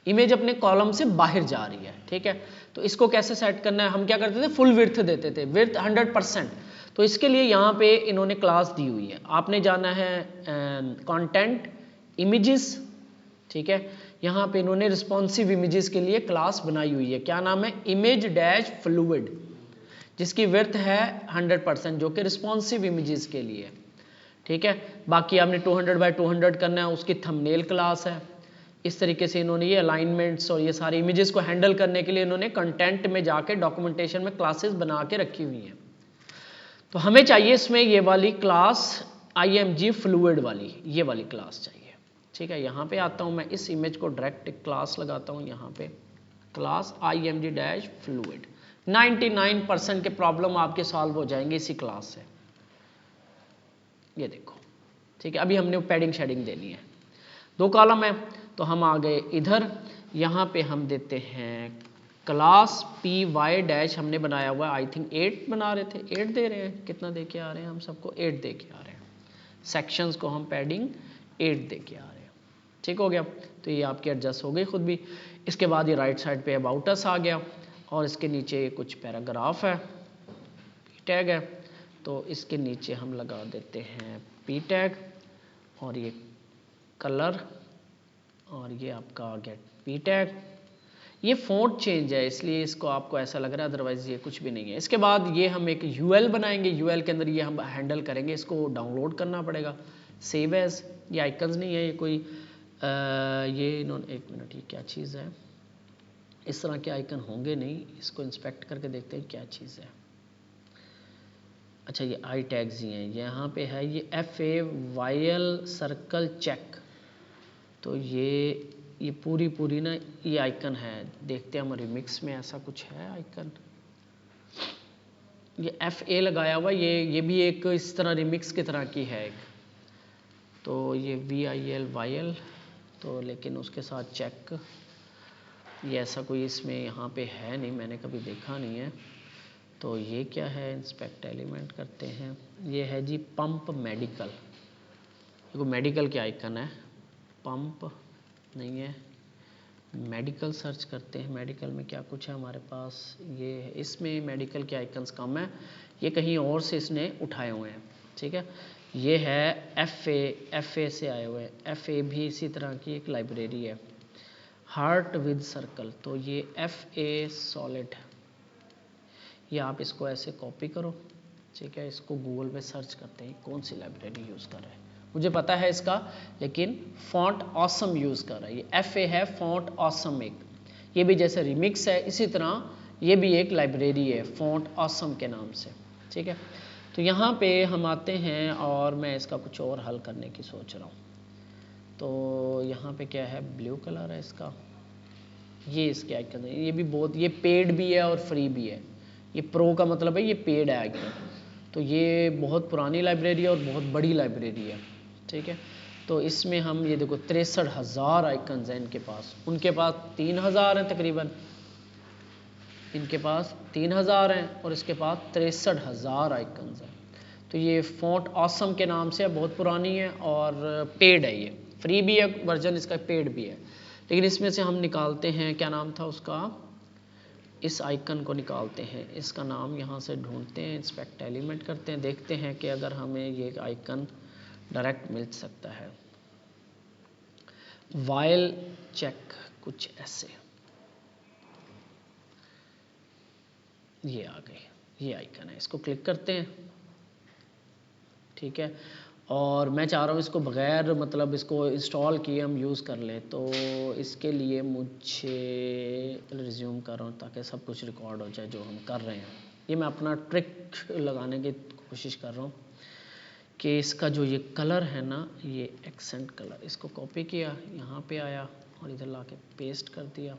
इमेज अपने कॉलम से बाहर जा रही है, ठीक है। तो इसको कैसे सेट करना है, हम क्या करते थे, फुल विड्थ देते थे, विड्थ 100%। तो इसके लिए यहाँ पे इन्होंने क्लास दी हुई है, आपने जाना है कंटेंट इमेजेस, ठीक है। यहाँ पे इन्होंने रिस्पॉन्सिव इमेजेस के लिए क्लास बनाई हुई है, क्या नाम है, इमेज डैश फ्लूइड, जिसकी विड्थ है 100%, जो कि रिस्पॉन्सिव इमेजेस के लिए, ठीक है। बाकी आपने 200 बाय 200 करना है, उसकी थंबनेल क्लास है। इस तरीके से इन्होंने ये अलाइनमेंट्स और ये सारे इमेजेस को हैंडल करने के लिए इन्होंने कंटेंट में जाके डॉक्यूमेंटेशन में क्लासेस बना के रखी हुई हैं। तो हमें चाहिए इसमें ये वाली क्लास IMG फ्लूइड वाली, ये वाली क्लास चाहिए, ठीक है। यहाँ पे आता हूँ मैं, इस इमेज को डायरेक्ट क्लास लगाता हूँ यहाँ पे, क्लास IMG डैश फ्लूइड। 99% के प्रॉब्लम आपके सॉल्व हो जाएंगे इसी क्लास से, ये देखो, ठीक है। अभी हमने पैडिंग शेडिंग देनी है, 2 कॉलम है, तो हम आ गए इधर, यहाँ पे हम देते हैं क्लास PY डैश, हमने बनाया हुआ है, आई थिंक 8 बना रहे थे, 8 दे रहे हैं, कितना दे के आ रहे हैं हम सबको, 8 दे के आ रहे हैं, सेक्शंस को हम पैडिंग 8 दे के आ रहे हैं, ठीक हो गया। तो ये आपकी एडजस्ट हो गई खुद भी। इसके बाद ये राइट साइड पे अबाउट अस आ गया, और इसके नीचे कुछ पैराग्राफ है, टैग है, तो इसके नीचे हम लगा देते हैं P टैग, और ये कलर, और ये आपका आ गया P टैग। ये फ़ॉन्ट चेंज है इसलिए इसको आपको ऐसा लग रहा है, अदरवाइज ये कुछ भी नहीं है। इसके बाद ये हम एक UL बनाएंगे, UL के अंदर ये हम हैंडल करेंगे, इसको डाउनलोड करना पड़ेगा, सेव एज, ये आइकन्स नहीं है, ये कोई ये इन्होंने, एक मिनट, ये क्या चीज़ है, इस तरह के आइकन होंगे नहीं, इसको इंस्पेक्ट करके देखते हैं क्या चीज़ है। अच्छा, ये आई टैग्स ही हैं, यहाँ पे है ये FA सर्कल चेक, तो ये पूरी ना ये आइकन है, देखते हैं हम रिमिक्स में ऐसा कुछ है आइकन, ये FA लगाया हुआ, ये भी एक इस तरह रिमिक्स की तरह की है एक, तो ये VIL, तो लेकिन उसके साथ चेक, ये ऐसा कोई इसमें यहाँ पे है नहीं, मैंने कभी देखा नहीं है। तो ये क्या है, इंस्पेक्ट एलिमेंट करते हैं, ये है जी पंप मेडिकल, देखो मेडिकल के आइकन है, पंप नहीं है, मेडिकल सर्च करते हैं, मेडिकल में क्या कुछ है हमारे पास, ये है, इसमें मेडिकल के आइकन्स कम है, ये कहीं और से इसने उठाए हुए हैं, ठीक है। ये है FA से आए हुए हैं, FA भी इसी तरह की एक लाइब्रेरी है, हार्ट विद सर्कल, तो ये FA सॉलिड, ये आप इसको ऐसे कॉपी करो, ठीक है। इसको गूगल पे सर्च करते हैं कौन सी लाइब्रेरी यूज़ कर रहे हैं, मुझे पता है इसका, लेकिन फॉन्ट ऑसम यूज़ कर रहा है, ये FA है, फॉन्ट ऑसम एक, ये भी जैसे रिमिक्स है इसी तरह ये भी एक लाइब्रेरी है फॉन्ट ऑसम के नाम से, ठीक है। तो यहाँ पे हम आते हैं, और मैं इसका कुछ और हल करने की सोच रहा हूँ। तो यहाँ पे क्या है, ब्लू कलर है इसका, ये इसके आइकन है, ये भी बहुत, ये पेड भी है और फ्री भी है, ये प्रो का मतलब है ये पेड है आइकन, तो ये बहुत पुरानी लाइब्रेरी है और बहुत बड़ी लाइब्रेरी है, ठीक है। तो इसमें हम ये देखो 63,000 आइकन्स हैं इनके पास, उनके पास 3,000 हैं तकरीबन, इनके पास 3,000 हैं और इसके पास 63,000 आइकन्स हैं। तो ये फॉन्ट ऑसम के नाम से बहुत पुरानी है और पेड है, ये फ्री भी है वर्जन इसका, पेड भी है, लेकिन इसमें से हम निकालते हैं, क्या नाम था उसका, इस आइकन को निकालते हैं, इसका नाम यहाँ से ढूंढते हैं, इंस्पेक्ट एलिमेंट करते हैं, देखते हैं कि अगर हमें ये आइकन डायरेक्ट मिल सकता है, वाइल चेक कुछ ऐसे, ये आ गए, ये आइकन है, इसको क्लिक करते हैं, ठीक है। और मैं चाह रहा हूँ इसको बगैर मतलब इसको इंस्टॉल किए हम यूज़ कर लें, तो इसके लिए मुझे रिज्यूम कर रहा हूँ ताकि सब कुछ रिकॉर्ड हो जाए जो हम कर रहे हैं। ये मैं अपना ट्रिक लगाने की कोशिश कर रहा हूँ कि इसका जो ये कलर है ना, ये एक्सेंट कलर, इसको कॉपी किया, यहाँ पे आया और इधर ला के पेस्ट कर दिया।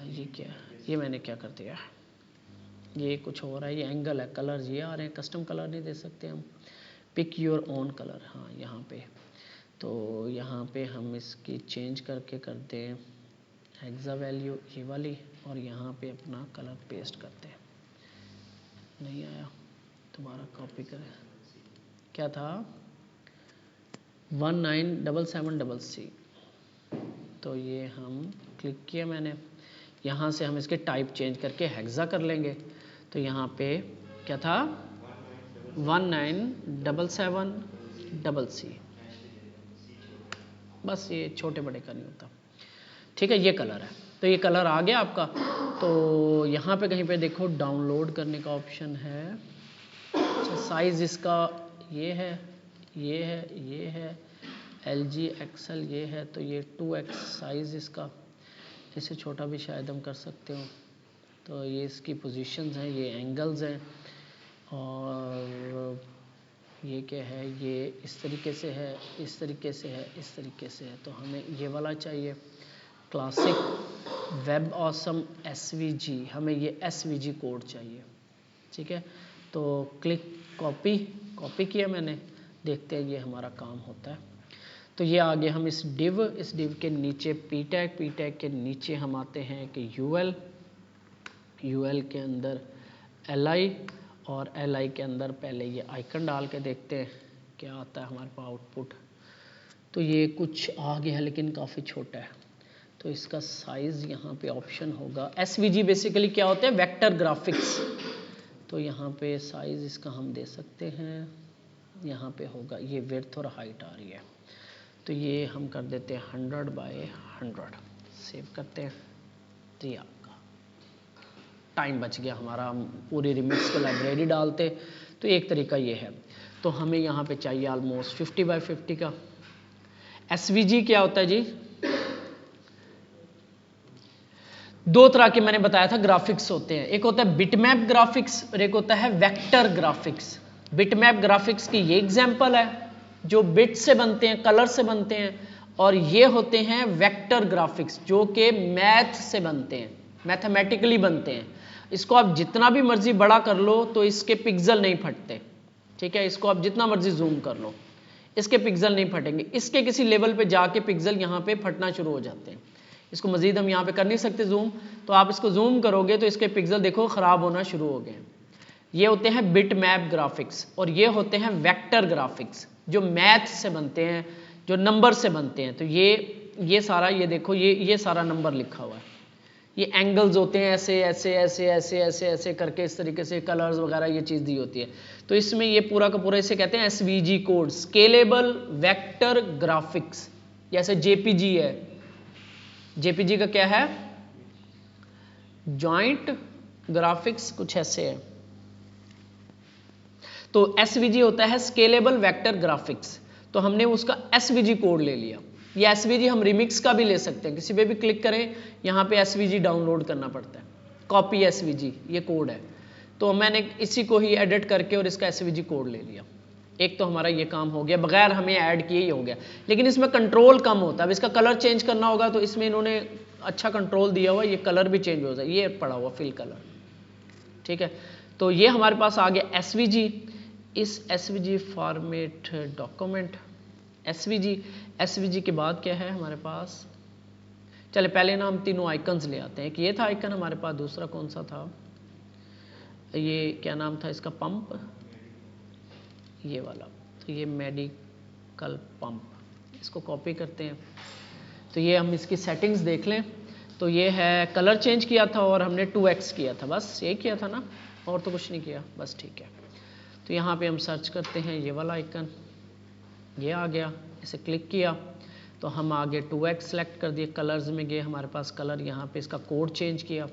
ये क्या, ये मैंने क्या कर दिया, ये कुछ और है, ये एंगल है, कलर ये आ रहे हैं, कस्टम कलर नहीं दे सकते हम, पिक योर ओन कलर, हाँ यहाँ पे, तो यहाँ पे हम इसकी चेंज करके करते हैं हेक्सा वैल्यू ये वाली, और यहाँ पे अपना कलर पेस्ट करते हैं, नहीं आया, दोबारा कॉपी करें, क्या था 1977CC, तो ये हम क्लिक किया मैंने, यहाँ से हम इसके टाइप चेंज करके हेक्सा कर लेंगे। तो यहाँ पे क्या था 1977CC, बस ये छोटे बड़े का नहीं होता, ठीक है। ये कलर है, तो ये कलर आ गया आपका। तो यहाँ पे कहीं पे देखो डाउनलोड करने का ऑप्शन है। अच्छा, साइज़ इसका ये है, ये है, ये है, LG XL ये है, तो ये 2X साइज़ इसका, इससे छोटा भी शायद हम कर सकते हो। तो ये इसकी पोजीशंस हैं, ये एंगल्स हैं, और ये क्या है, ये इस तरीके से है, इस तरीके से है, इस तरीके से है। तो हमें ये वाला चाहिए, क्लासिक वेब ऑसम SVG, हमें ये SVG कोड चाहिए, ठीक है। तो क्लिक कॉपी किया मैंने, देखते हैं ये हमारा काम होता है। तो ये आगे हम इस डिव के नीचे p टैग के नीचे हम आते हैं कि UL के अंदर LI, और LI के अंदर पहले ये आइकन डाल के देखते हैं क्या आता है हमारे पास आउटपुट। तो ये कुछ आ गया है लेकिन काफ़ी छोटा है, तो इसका साइज़ यहाँ पे ऑप्शन होगा। SVG बेसिकली क्या होता है, वेक्टर ग्राफिक्स। तो यहाँ पे साइज़ इसका हम दे सकते हैं, यहाँ पे होगा, ये विड्थ और हाइट आ रही है, तो ये हम कर देते हैं 100x100, सेव करते हैं। तो ये आपका टाइम बच गया हमारा, हम पूरी रिमिक्स को लाइब्रेरी डालते। तो एक तरीका ये है। तो हमें यहाँ पे चाहिए ऑलमोस्ट 50x50 का। SVG क्या होता है जी, दो तरह के मैंने बताया था ग्राफिक्स होते हैं, एक होता है बिटमैप ग्राफिक्स और एक होता है वेक्टर ग्राफिक्स। बिटमैप ग्राफिक्स की ये एग्जांपल है जो बिट से बनते हैं, कलर से बनते हैं, और ये होते हैं वेक्टर ग्राफिक्स जो कि मैथ से बनते हैं, मैथमेटिकली बनते हैं। इसको आप जितना भी मर्जी बड़ा कर लो तो इसके पिक्सल नहीं फटते, ठीक है। इसको आप जितना मर्जी जूम कर लो, इसके पिक्सल नहीं फटेंगे। इसके किसी लेवल पे जाके पिक्सल यहाँ पे फटना शुरू हो जाते हैं। इसको मजीद हम यहाँ पे कर नहीं सकते जूम, तो आप इसको जूम करोगे तो इसके पिक्सल देखो ख़राब होना शुरू हो गए। ये होते हैं बिट मैप ग्राफिक्स, और ये होते हैं वेक्टर ग्राफिक्स जो मैथ से बनते हैं, जो नंबर से बनते हैं। तो ये सारा, ये देखो ये सारा नंबर लिखा हुआ है, ये एंगल्स होते हैं ऐसे ऐसे ऐसे ऐसे ऐसे ऐसे करके, इस तरीके से कलर्स वगैरह ये चीज़ दी होती है। तो इसमें ये पूरा का पूरा इसे कहते हैं SVG code, scalable vector graphics. जैसे JPG है, JPG का क्या है, जॉइंट ग्राफिक्स, कुछ ऐसे है। तो SVG होता है स्केलेबल वेक्टर ग्राफिक्स। तो हमने उसका SVG कोड ले लिया। ये SVG हम रिमिक्स का भी ले सकते हैं, किसी पे भी क्लिक करें, यहाँ पे SVG डाउनलोड करना पड़ता है, कॉपी SVG ये कोड है। तो मैंने इसी को ही एडिट करके और इसका SVG कोड ले लिया। एक तो हमारा ये काम हो गया, बगैर हमें ऐड किए ही हो गया। लेकिन इसमें कंट्रोल कम होता है। अब इसका कलर चेंज करना होगा तो इसमें इन्होंने अच्छा कंट्रोल दिया हुआ, ये कलर भी चेंज हो जाए, ये पड़ा हुआ फिल कलर, ठीक है। तो ये हमारे पास आ गया SVG। इस SVG फॉर्मेट डॉक्यूमेंट, SVG के बाद क्या है हमारे पास, चले पहले ना हम तीनों आइकन्स ले आते हैं। कि ये था आइकन हमारे पास, दूसरा कौन सा था, ये क्या नाम था इसका, पंप, ये वाला। तो ये मेडिकल पंप, इसको कॉपी करते हैं। तो ये हम इसकी सेटिंग्स देख लें। तो ये है, कलर चेंज किया था और हमने 2x किया था, बस ये किया था ना, और तो कुछ नहीं किया, बस ठीक है। तो यहाँ पे हम सर्च करते हैं ये वाला आइकन, ये आ गया, इसे क्लिक किया तो हम आगे 2x सेलेक्ट कर दिए, कलर्स में गए, हमारे पास कलर, यहाँ पे इसका कोड चेंज किया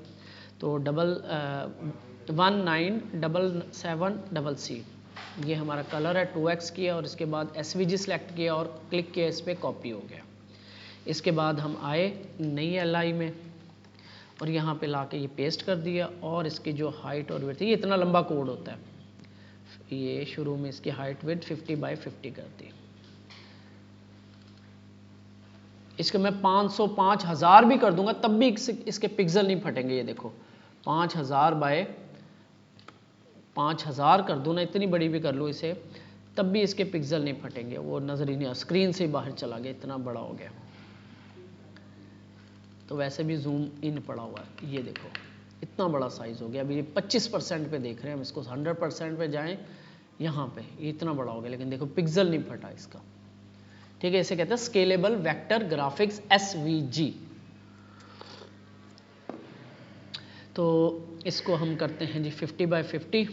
तो 1977CC ये हमारा कलर है, 2x किया और इसके बाद SVG सेलेक्ट किया और क्लिक किया, इस पर कॉपी हो गया। इसके बाद हम आए नई LI में और यहाँ पे लाके ये पेस्ट कर दिया, और इसकी जो हाइट और विड्थ, ये इतना लंबा कोड होता है, ये शुरू में इसकी हाइट विड्थ 50x50 कर दी। इसके मैं 500 5000 भी कर दूंगा तब भी इसके पिक्सल नहीं फटेंगे। ये देखो 5000 कर दूं ना, इतनी बड़ी भी कर लूँ इसे, तब भी इसके पिक्सल नहीं फटेंगे, वो नजर ही नहीं, स्क्रीन से बाहर चला गया, इतना बड़ा हो गया। तो वैसे भी जूम इन पड़ा हुआ है, ये देखो इतना बड़ा साइज हो गया। अभी 25% पे देख रहे हैं हम इसको, 100% पे जाएं यहाँ पे, ये इतना बड़ा हो गया, लेकिन देखो पिक्सल नहीं फटा इसका। ठीक है, इसे कहते हैं स्केलेबल वेक्टर ग्राफिक्स SVG। तो इसको हम करते हैं जी 50x50,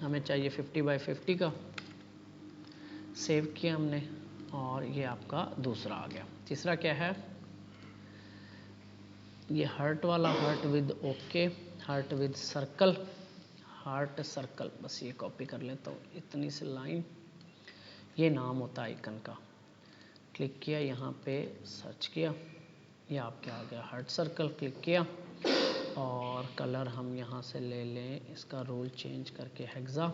हमें चाहिए 50x50 का। सेव किया हमने और ये आपका दूसरा आ गया। तीसरा क्या है, ये हार्ट वाला, heart with okay, heart with circle, heart circle, बस ये कॉपी कर लेता हूँ, इतनी सी लाइन, ये नाम होता है आइकन का। क्लिक किया, यहाँ पे सर्च किया, ये आपके आ गया हार्ट सर्कल। क्लिक किया और कलर हम यहाँ से ले लें, इसका रूल चेंज करके हेक्सा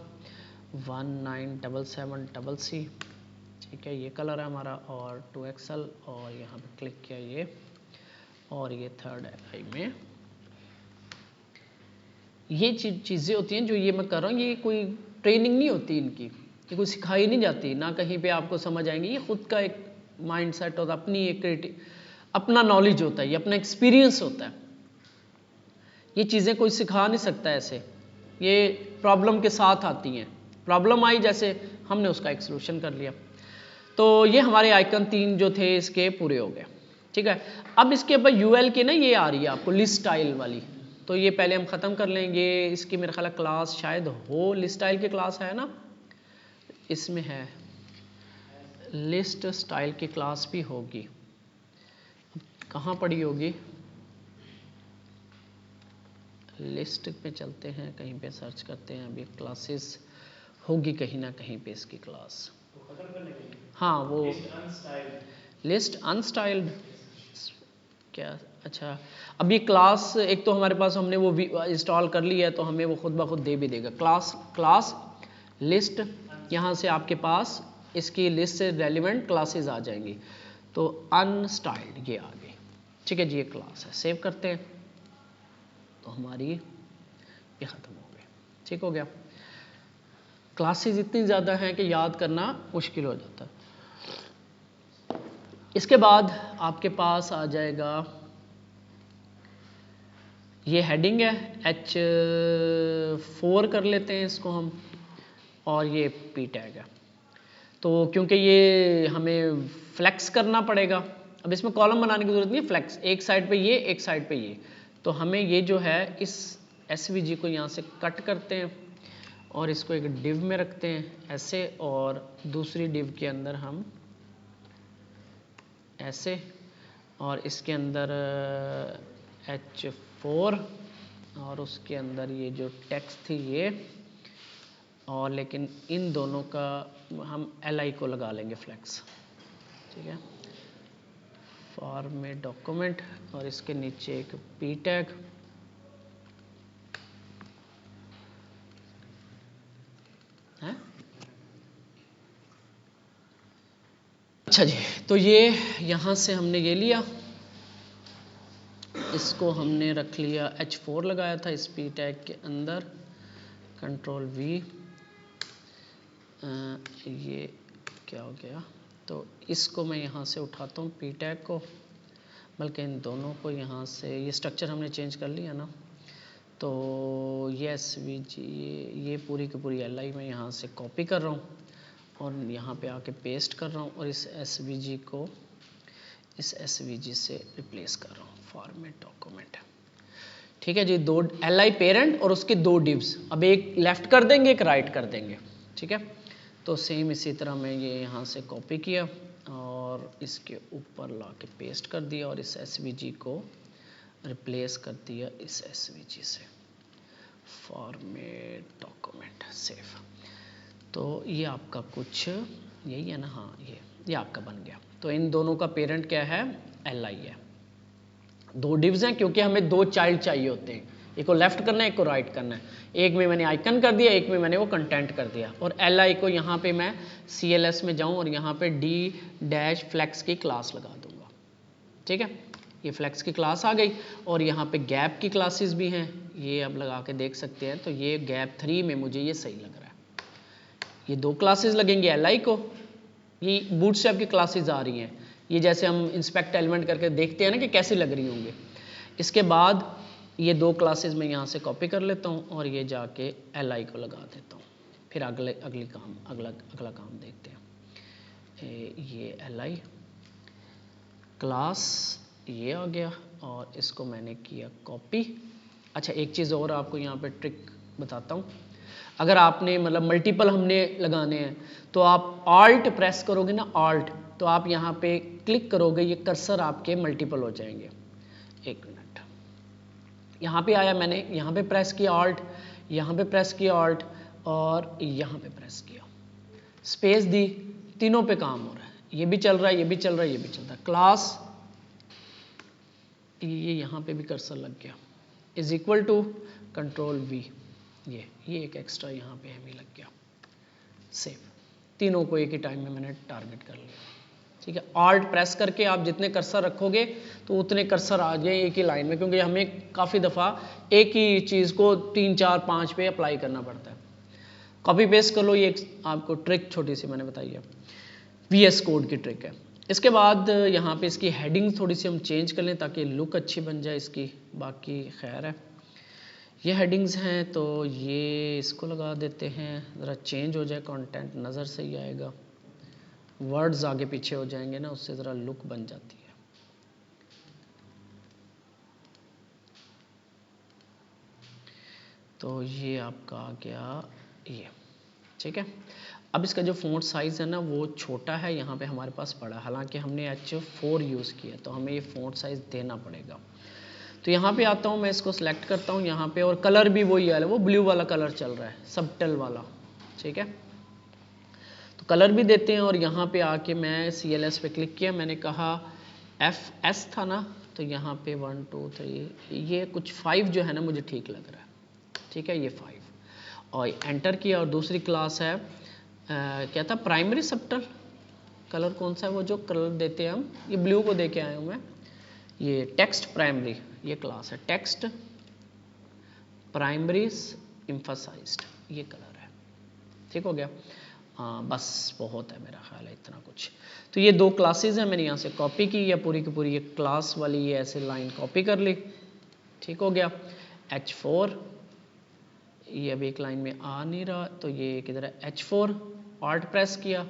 1977CC, ठीक है, ये कलर है हमारा, और 2XL, और यहाँ पे क्लिक किया ये, और ये 3rd LI में। ये चीज़ें होती हैं जो ये मैं कर रहा हूँ, ये कोई ट्रेनिंग नहीं होती इनकी, ये कोई सिखाई नहीं जाती, ना कहीं पे आपको समझ आएंगी, ये खुद का एक माइंड सेट होता है, अपनी एक क्रिएटिव, अपना नॉलेज होता है, ये अपना एक्सपीरियंस होता है। ये चीज़ें कोई सिखा नहीं सकता ऐसे, ये प्रॉब्लम के साथ आती हैं। प्रॉब्लम आई जैसे, हमने उसका एक सोल्यूशन कर लिया। तो ये हमारे आइकन 3 जो थे इसके पूरे हो गए, ठीक है। अब इसके ऊपर UL की ना ये आ रही है आपको लिस्ट स्टाइल वाली, तो ये पहले हम ख़त्म कर लेंगे। इसकी मेरा ख्याल क्लास शायद हो, लिस्ट स्टाइल की क्लास है ना, इसमें है लिस्ट स्टाइल की क्लास भी होगी, कहाँ पड़ी होगी, लिस्ट पे चलते हैं, कहीं पे सर्च करते हैं, अभी क्लासेस होगी कहीं ना कहीं पे इसकी क्लास। हाँ वो लिस्ट अनस्टाइल्ड क्या, अच्छा अब ये क्लास एक तो हमारे पास हमने वो इंस्टॉल कर लिया है, तो हमें वो खुद ब खुद दे भी देगा। क्लास लिस्ट, यहाँ से आपके पास इसकी लिस्ट से रेलिवेंट क्लासेस आ जाएंगी। तो अनस्टाइल्ड ये आ गई, ठीक है जी, ये क्लास है। सेव करते हैं तो हमारी ये ख़त्म हो गई, ठीक हो गया। क्लासेस इतनी ज़्यादा हैं कि याद करना मुश्किल हो जाता है। इसके बाद आपके पास आ जाएगा, ये हेडिंग है, H4 कर लेते हैं इसको हम, और ये P टैग है। तो क्योंकि ये हमें फ्लेक्स करना पड़ेगा, अब इसमें कॉलम बनाने की ज़रूरत नहीं है, फ्लेक्स एक साइड पे ये, एक साइड पे ये, तो हमें ये जो है इस SVG को यहाँ से कट करते हैं और इसको एक डिव में रखते हैं ऐसे, और दूसरी डिव के अंदर हम ऐसे, और इसके अंदर H4, और उसके अंदर ये जो टेक्स्ट थी ये, और लेकिन इन दोनों का हम LI को लगा लेंगे फ्लेक्स, ठीक है। फॉर्मेट डॉक्यूमेंट, और इसके नीचे एक P टैग, है। अच्छा जी, तो ये यहाँ से हमने ये लिया, इसको हमने रख लिया, H4 लगाया था इस P टैग के अंदर, कंट्रोल V, ये क्या हो गया, तो इसको मैं यहाँ से उठाता हूँ P टैग को, बल्कि इन दोनों को यहाँ से, ये स्ट्रक्चर हमने चेंज कर लिया ना, तो ये SVG, ये पूरी की पूरी LI में यहाँ से कॉपी कर रहा हूँ और यहाँ पे आके पेस्ट कर रहा हूँ, और इस SVG को इस SVG से रिप्लेस कर रहा हूँ, फॉर्मेट डॉक्यूमेंट, ठीक है जी। 2 LI पेरेंट और उसके 2 डिव्स, अब एक लेफ्ट कर देंगे, एक राइट कर देंगे, ठीक है। तो सेम इसी तरह मैं ये यहाँ से कॉपी किया और इसके ऊपर ला के पेस्ट कर दिया, और इस SVG को रिप्लेस कर दिया इस SVG से, फॉर्मेट डॉक्यूमेंट, सेव। तो ये आपका कुछ यही है ना, हाँ ये आपका बन गया। तो इन दोनों का पेरेंट क्या है, LI है। 2 डिव्स हैं क्योंकि हमें 2 चाइल्ड चाहिए होते हैं, एक को लेफ्ट करना है, एक को राइट करना है। एक में मैंने आइकन कर दिया, एक में मैंने वो कंटेंट कर दिया, और LI को यहाँ पे मैं CLS में जाऊँ और यहाँ पे D-फ्लेक्स की क्लास लगा दूंगा, ठीक है। ये फ्लेक्स की क्लास आ गई, और यहाँ पे गैप की क्लासेस भी हैं, ये अब लगा के देख सकते हैं। तो ये गैप 3 में मुझे ये सही लग रहा है, ये 2 क्लासेस लगेंगे LI को, ये बूटस्ट्रैप की क्लासेस आ रही हैं, ये जैसे हम इंस्पेक्ट एलिमेंट करके देखते हैं ना कि कैसी लग रही होंगे। इसके बाद ये 2 क्लासेस मैं यहाँ से कॉपी कर लेता हूँ और ये जाके LI को लगा देता हूँ, फिर अगला काम देखते हैं। ये li, क्लास ये आ गया और इसको मैंने किया कॉपी। अच्छा एक चीज़ और आपको यहाँ पे ट्रिक बताता हूँ, अगर आपने मतलब मल्टीपल हमने लगाने हैं तो आप ऑल्ट प्रेस करोगे ना, ऑल्ट, तो आप यहाँ पे क्लिक करोगे, ये कर्सर आपके मल्टीपल हो जाएंगे। एक मिनट, यहाँ पे आया, मैंने यहाँ पे प्रेस किया ऑल्ट, यहाँ पे प्रेस किया ऑल्ट और यहाँ पे प्रेस किया, स्पेस दी, तीनों पे काम हो रहा है, ये भी चल रहा है, ये भी चल रहा है, ये भी चल रहा है। क्लास ये यहाँ पे भी कर्सर लग गया, is equal to control V, ये एक एक्स्ट्रा यहाँ पे हमें लग गया, सेव। तीनों को एक ही टाइम में मैंने टारगेट कर लिया, ठीक है। ऑल्ट प्रेस करके आप जितने कर्सर रखोगे तो उतने कर्सर आ जाए एक ही लाइन में, क्योंकि हमें काफ़ी दफ़ा एक ही चीज़ को 3 4 5 पे अप्लाई करना पड़ता है। कॉपी पेस्ट कर लो, ये आपको ट्रिक छोटी सी मैंने बताई है, VS कोड की ट्रिक है। इसके बाद यहाँ पे इसकी हेडिंग थोड़ी सी हम चेंज कर लें ताकि लुक अच्छी बन जाए इसकी, बाकी खैर है। ये हेडिंग्स हैं तो ये इसको लगा देते हैं, ज़रा चेंज हो जाए, कंटेंट नज़र सही आएगा, वर्ड्स आगे पीछे हो जाएंगे ना, उससे ज़रा लुक बन जाती है। तो ये आपका आ गया ये, ठीक है। अब इसका जो फ़ॉन्ट साइज़ है ना वो छोटा है, यहाँ पे हमारे पास पड़ा, हालांकि हमने H4 यूज़ किया तो हमें ये फ़ॉन्ट साइज़ देना पड़ेगा। तो यहाँ पे आता हूँ, मैं इसको सिलेक्ट करता हूँ यहाँ पे, और कलर भी वही है, वो ब्लू वाला कलर चल रहा है, सबटल वाला, ठीक है। तो कलर भी देते हैं और यहाँ पे आके मैं CLS पे क्लिक किया, मैंने कहा FS था ना, तो यहाँ पे 1 2 3 ये कुछ 5 जो है ना मुझे ठीक लग रहा है, ठीक है, ये 5 और एंटर किया। और दूसरी क्लास है क्या था, प्राइमरी सबटल, कलर कौन सा है वो जो कलर देते हैं हम, ये ब्लू को दे के आया हूँ मैं, ये टेक्स्ट प्राइमरी, ये क्लास है टेक्स्ट प्राइमरी एम्फसाइज्ड, ये कलर है, ठीक हो गया। हाँ बस बहुत है, मेरा ख्याल है इतना कुछ। तो ये 2 क्लासेस हैं, मैंने यहाँ से कॉपी की, या पूरी की पूरी ये क्लास वाली ये ऐसे लाइन कॉपी कर ली, ठीक हो गया। H4 ये अभी एक लाइन में आ नहीं रहा, तो ये किधर है, H4 ऑल्ट प्रेस किया,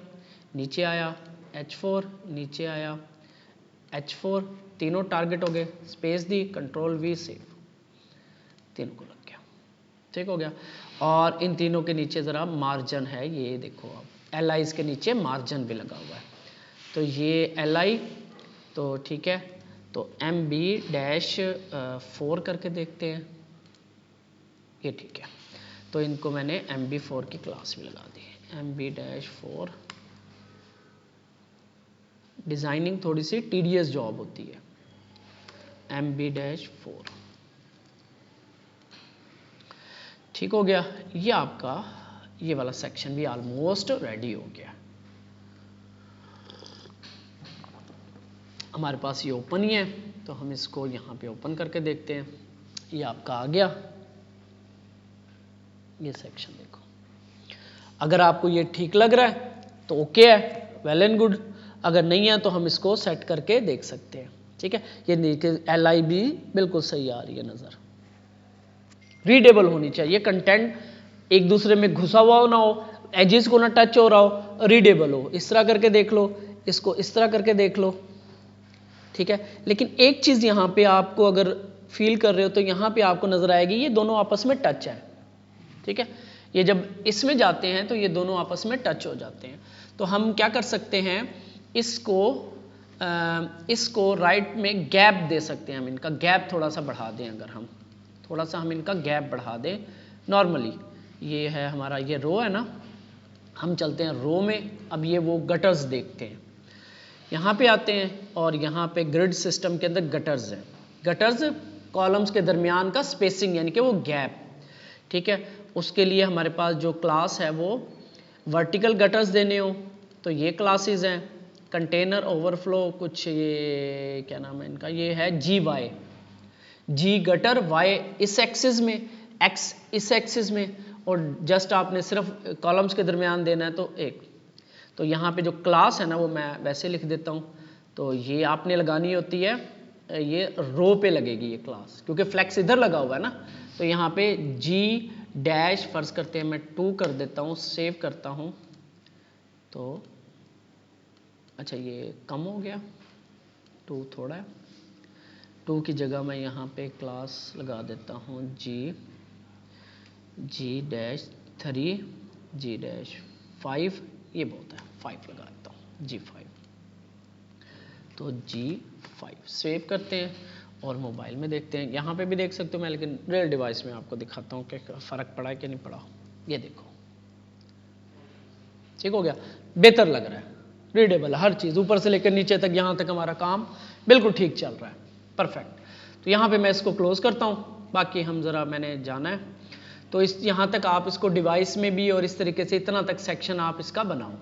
नीचे आया, H4 नीचे आया, H4, तीनों टारगेट हो गए, स्पेस दी, कंट्रोल V, सेव, तीनों को लग गया, ठीक हो गया। और इन तीनों के नीचे ज़रा मार्जिन है, ये देखो आप LIs के नीचे मार्जिन भी लगा हुआ है, तो ये LI, तो ठीक है, तो MB-4 करके देखते हैं, ये ठीक है। तो इनको मैंने MB4 की क्लास भी लगा दी, MB-4। डिज़ाइनिंग थोड़ी सी टीडियस जॉब होती है, MB-4, ठीक हो गया। ये आपका ये वाला सेक्शन भी ऑलमोस्ट रेडी हो गया, हमारे पास ये ओपन ही है, तो हम इसको यहाँ पे ओपन करके देखते हैं। ये आपका आ गया, ये सेक्शन देखो, अगर आपको ये ठीक लग रहा है तो ओके है, वेल एंड गुड, अगर नहीं है तो हम इसको सेट करके देख सकते हैं, ठीक है। ये नीचे LI भी बिल्कुल सही आ रही है नज़र, रीडेबल होनी चाहिए, कंटेंट एक दूसरे में घुसा हुआ ना हो, एजेस को ना टच हो रहा हो, रीडेबल हो। इस तरह करके देख लो, इसको इस तरह करके देख लो, ठीक है। लेकिन एक चीज़ यहाँ पे आपको अगर फील कर रहे हो तो यहाँ पे आपको नज़र आएगी ये दोनों आपस में टच है, ठीक है। ये जब इसमें जाते हैं तो ये दोनों आपस में टच हो जाते हैं। तो हम क्या कर सकते हैं, इसको राइट में गैप दे सकते हैं, हम इनका गैप थोड़ा सा बढ़ा दें, अगर हम थोड़ा सा हम इनका गैप बढ़ा दें। नॉर्मली ये है हमारा, ये रो है ना, हम चलते हैं रो में, अब ये वो गटर्स देखते हैं, यहाँ पे आते हैं और यहाँ पे ग्रिड सिस्टम के अंदर गटर्स हैं, गटर्स कॉलम्स के दरमियान का स्पेसिंग यानी कि वो गैप, ठीक है। उसके लिए हमारे पास जो क्लास है वो वर्टिकल गटर्स देने हो तो ये क्लासेस हैं, कंटेनर ओवरफ्लो, कुछ ये क्या नाम है इनका, ये है जी गटर, वाई इस एक्सिस में, एक्स इस एक्सिस में, और जस्ट आपने सिर्फ कॉलम्स के दरमियान देना है तो एक। तो यहाँ पे जो क्लास है ना वो मैं वैसे लिख देता हूँ, तो ये आपने लगानी होती है, ये रो पे लगेगी ये क्लास, क्योंकि फ्लेक्स इधर लगा हुआ है ना, तो यहाँ पे G- फर्ज करते हैं मैं 2 कर देता हूँ, सेव करता हूँ, तो अच्छा ये कम हो गया, 2 थोड़ा है, 2 की जगह मैं यहाँ पे क्लास लगा देता हूँ G-3 G-5, ये बहुत है, 5 लगा देता हूँ G5। तो G5 सेव करते हैं और मोबाइल में देखते हैं। यहाँ पे भी देख सकते हो मैं, लेकिन रियल डिवाइस में आपको दिखाता हूँ कि फ़र्क पड़ा है कि नहीं पड़ा। ये देखो ठीक हो गया, बेहतर लग रहा है, रीडेबल, हर चीज़ ऊपर से लेकर नीचे तक, यहाँ तक हमारा काम बिल्कुल ठीक चल रहा है, परफेक्ट। तो यहाँ पे मैं इसको क्लोज करता हूँ, बाकी हम ज़रा मैंने जाना है तो इस यहाँ तक आप इसको डिवाइस में भी और इस तरीके से इतना तक सेक्शन आप इसका बनाओ,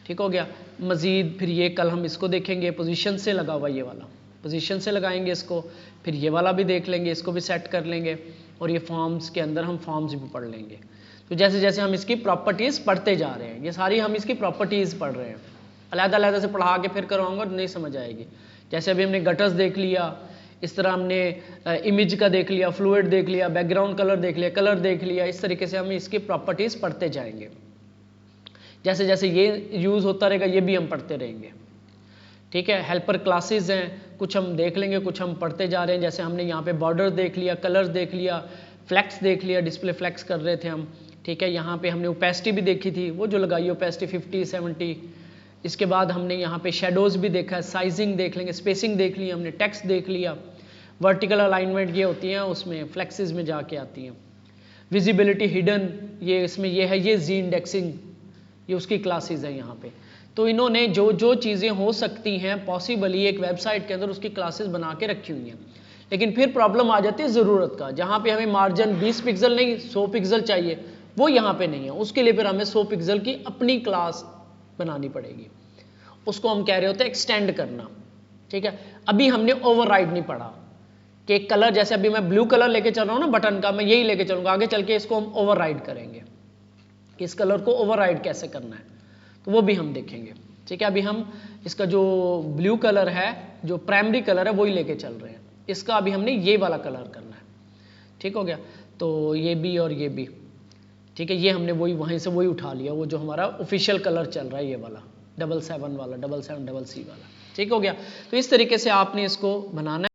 ठीक हो गया। मज़ीद फिर ये कल हम इसको देखेंगे, पोजीशन से लगा हुआ ये वाला, पोजीशन से लगाएंगे इसको, फिर ये वाला भी देख लेंगे, इसको भी सेट कर लेंगे, और ये फॉर्म्स के अंदर हम फॉर्म्स भी पढ़ लेंगे। तो जैसे जैसे हम इसकी प्रॉपर्टीज़ पढ़ते जा रहे हैं, ये सारी हम इसकी प्रॉपर्टीज़ पढ़ रहे हैं, अलग-अलग से पढ़ा के फिर करवाऊंगा तो नहीं समझ आएगी। जैसे अभी हमने गटर्स देख लिया, इस तरह हमने इमेज का देख लिया, फ्लूइड देख लिया, बैकग्राउंड कलर देख लिया, कलर देख लिया, इस तरीके से हम इसकी प्रॉपर्टीज़ पढ़ते जाएंगे। जैसे जैसे ये यूज़ होता रहेगा ये भी हम पढ़ते रहेंगे, ठीक है। हेल्पर क्लासेस हैं, कुछ हम देख लेंगे, कुछ हम पढ़ते जा रहे हैं। जैसे हमने यहाँ पे बॉर्डर देख लिया, कलर्स देख लिया, फ्लैक्स देख लिया, डिस्प्ले फ्लैक्स कर रहे थे हम, ठीक है। यहाँ पे हमने ओपेसिटी भी देखी थी, वो जो लगाई ओपेसिटी 50-70। इसके बाद हमने यहाँ पे शेडोज़ भी देखा, साइजिंग देख लेंगे, स्पेसिंग देख ली हमने, टेक्स्ट देख लिया, वर्टिकल अलाइनमेंट ये होती हैं उसमें फ्लैक्सेस में जाके आती हैं, विजिबिलिटी हिडन ये इसमें ये है, ये जी इंडेक्सिंग ये उसकी क्लासेस है यहाँ पे। तो इन्होंने जो जो चीज़ें हो सकती हैं पॉसिबली एक वेबसाइट के अंदर उसकी क्लासेस बना के रखी हुई हैं। लेकिन फिर प्रॉब्लम आ जाती है ज़रूरत का, जहाँ पे हमें मार्जिन 20 पिक्सल नहीं 100 पिक्सल चाहिए, वो यहाँ पे नहीं है। उसके लिए फिर हमें 100 पिक्सल की अपनी क्लास बनानी पड़ेगी, उसको हम कह रहे होते हैं एक्सटेंड करना, ठीक है। अभी हमने ओवरराइड नहीं पढ़ा कि एक कलर, जैसे अभी मैं ब्लू कलर लेके चल रहा हूँ ना बटन का, मैं यही लेके चलूँगा, आगे चल के इसको हम ओवरराइड करेंगे, इस कलर को ओवरराइड कैसे करना है तो वो भी हम देखेंगे, ठीक है। अभी हम इसका जो ब्लू कलर है, जो प्राइमरी कलर है वही लेके चल रहे हैं, इसका अभी हमने ये वाला कलर करना है, ठीक हो गया। तो ये भी और ये भी, ठीक है, ये हमने वही वहीं से वही उठा लिया, वो जो हमारा ऑफिशियल कलर चल रहा है ये वाला 77 वाला 77 CC वाला, ठीक हो गया। तो इस तरीके से आपने इसको बनाना है।